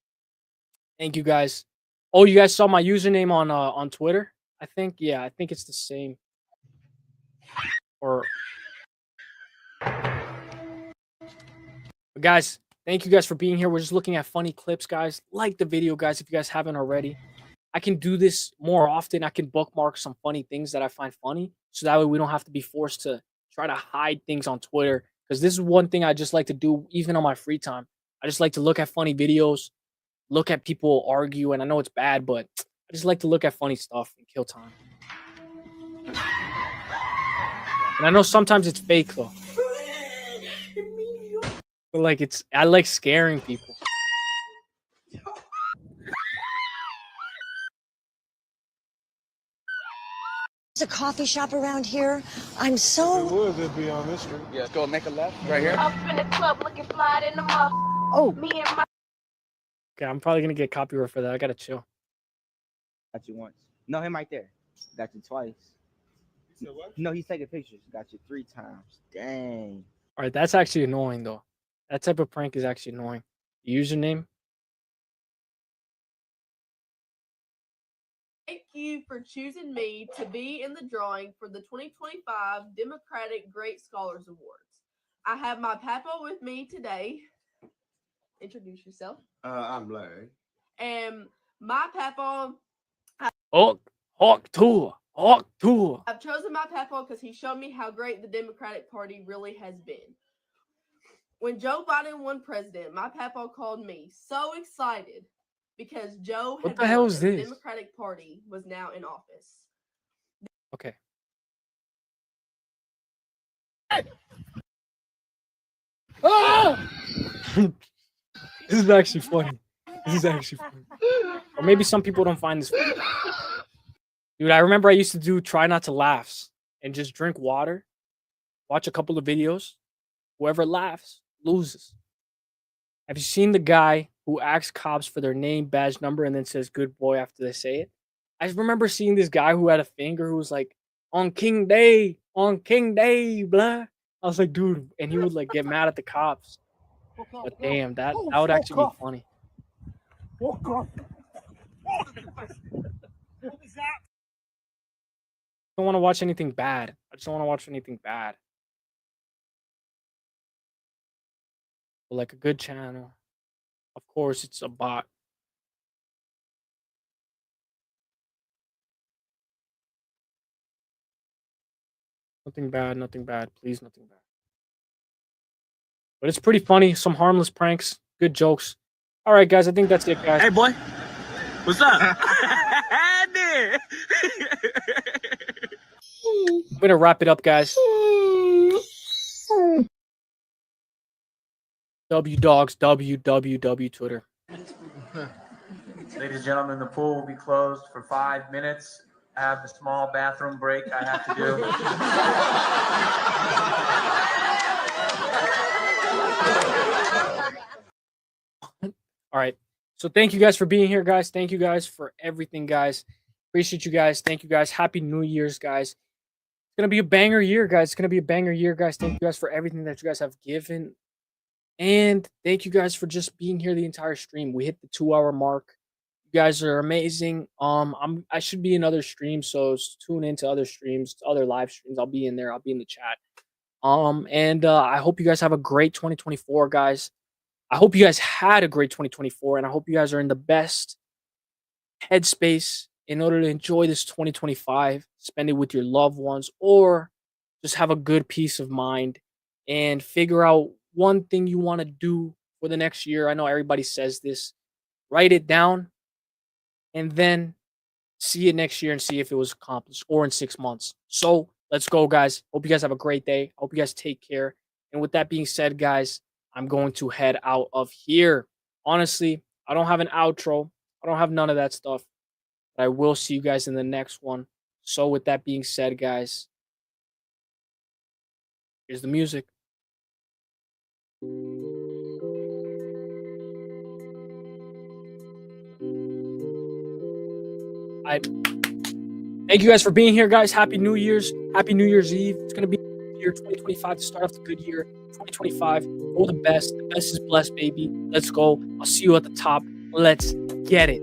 thank you guys. Oh, you guys saw my username on Twitter? I think, yeah, I think it's the same. Or but guys, thank you guys for being here. We're just looking at funny clips, guys. Like the video, guys, if you guys haven't already. I can do this more often. I can bookmark some funny things that I find funny, so that way we don't have to be forced to try to hide things on Twitter. Because this is one thing I just like to do, even on my free time. I just like to look at funny videos, look at people argue, and I know it's bad, but I just like to look at funny stuff and kill time. And I know sometimes it's fake though. But like I like scaring people. There's a coffee shop around here. I'm so. If it was, it'd be on this street. Yeah, go make a left right here. Up in the club looking fly in the mouth. Oh. Me and my. Okay, I'm probably gonna get copyright for that. I gotta chill. Got you once. No, him right there. Got you twice. You said what? No, he's taking pictures. Got you 3 times. Dang. All right, that's actually annoying though. That type of prank is actually annoying. Username. Thank you for choosing me to be in the drawing for the 2025 Democratic Great Scholars Awards. I have my papa with me today. Introduce yourself. I'm Larry. And my papa. Hawk tour. I've chosen my papa because he showed me how great the Democratic Party really has been. When Joe Biden won president, my papa called me so excited because Joe What had the hell won is and this? the Democratic Party was now in office. Okay. Ah! This is actually funny. This is actually funny. Or maybe some people don't find this funny. Dude, I remember I used to do try not to laughs and just drink water, watch a couple of videos. Whoever laughs loses. Have you seen the guy who asks cops for their name, badge number, and then says good boy after they say it? I remember seeing this guy who had a finger who was like, on King Day, blah. I was like, dude, and he would like get mad at the cops. But damn, that would actually be funny. I don't want to watch anything bad. I just don't want to watch anything bad. But like a good channel. Of course, it's a bot. Nothing bad, nothing bad. Please, nothing bad. But it's pretty funny. Some harmless pranks, good jokes. All right, guys. I think that's it, guys. Hey, boy. What's up? I'm gonna wrap it up, guys. Dogs, www Twitter. Ladies and gentlemen, the pool will be closed for 5 minutes. I have a small bathroom break I have to do. All right. So thank you guys for being here, guys. Thank you guys for everything, guys. Appreciate you guys. Thank you guys. Happy New Year's, guys. It's gonna be a banger year, guys. It's gonna be a banger year, guys. Thank you guys for everything that you guys have given. And thank you guys for just being here the entire stream. We hit the 2-hour mark. You guys are amazing. I should be in other streams, so tune into other streams, other live streams. I'll be in there. I'll be in the chat. I hope you guys have a great 2024, guys. I hope you guys had a great 2024, and I hope you guys are in the best headspace in order to enjoy this 2025, spend it with your loved ones, or just have a good peace of mind and figure out one thing you want to do for the next year. I know everybody says this. Write it down and then see it next year and see if it was accomplished, or in 6 months. So let's go, guys. Hope you guys have a great day. Hope you guys take care. And with that being said, guys, I'm going to head out of here. Honestly, I don't have an outro. I don't have none of that stuff. But I will see you guys in the next one. So with that being said, guys, here's the music. Thank you guys for being here, guys. Happy New Year's. Happy New Year's Eve. It's going to be year 2025 to start off the good year. 2025. Go the best. The best is blessed, baby. Let's go. I'll see you at the top. Let's get it.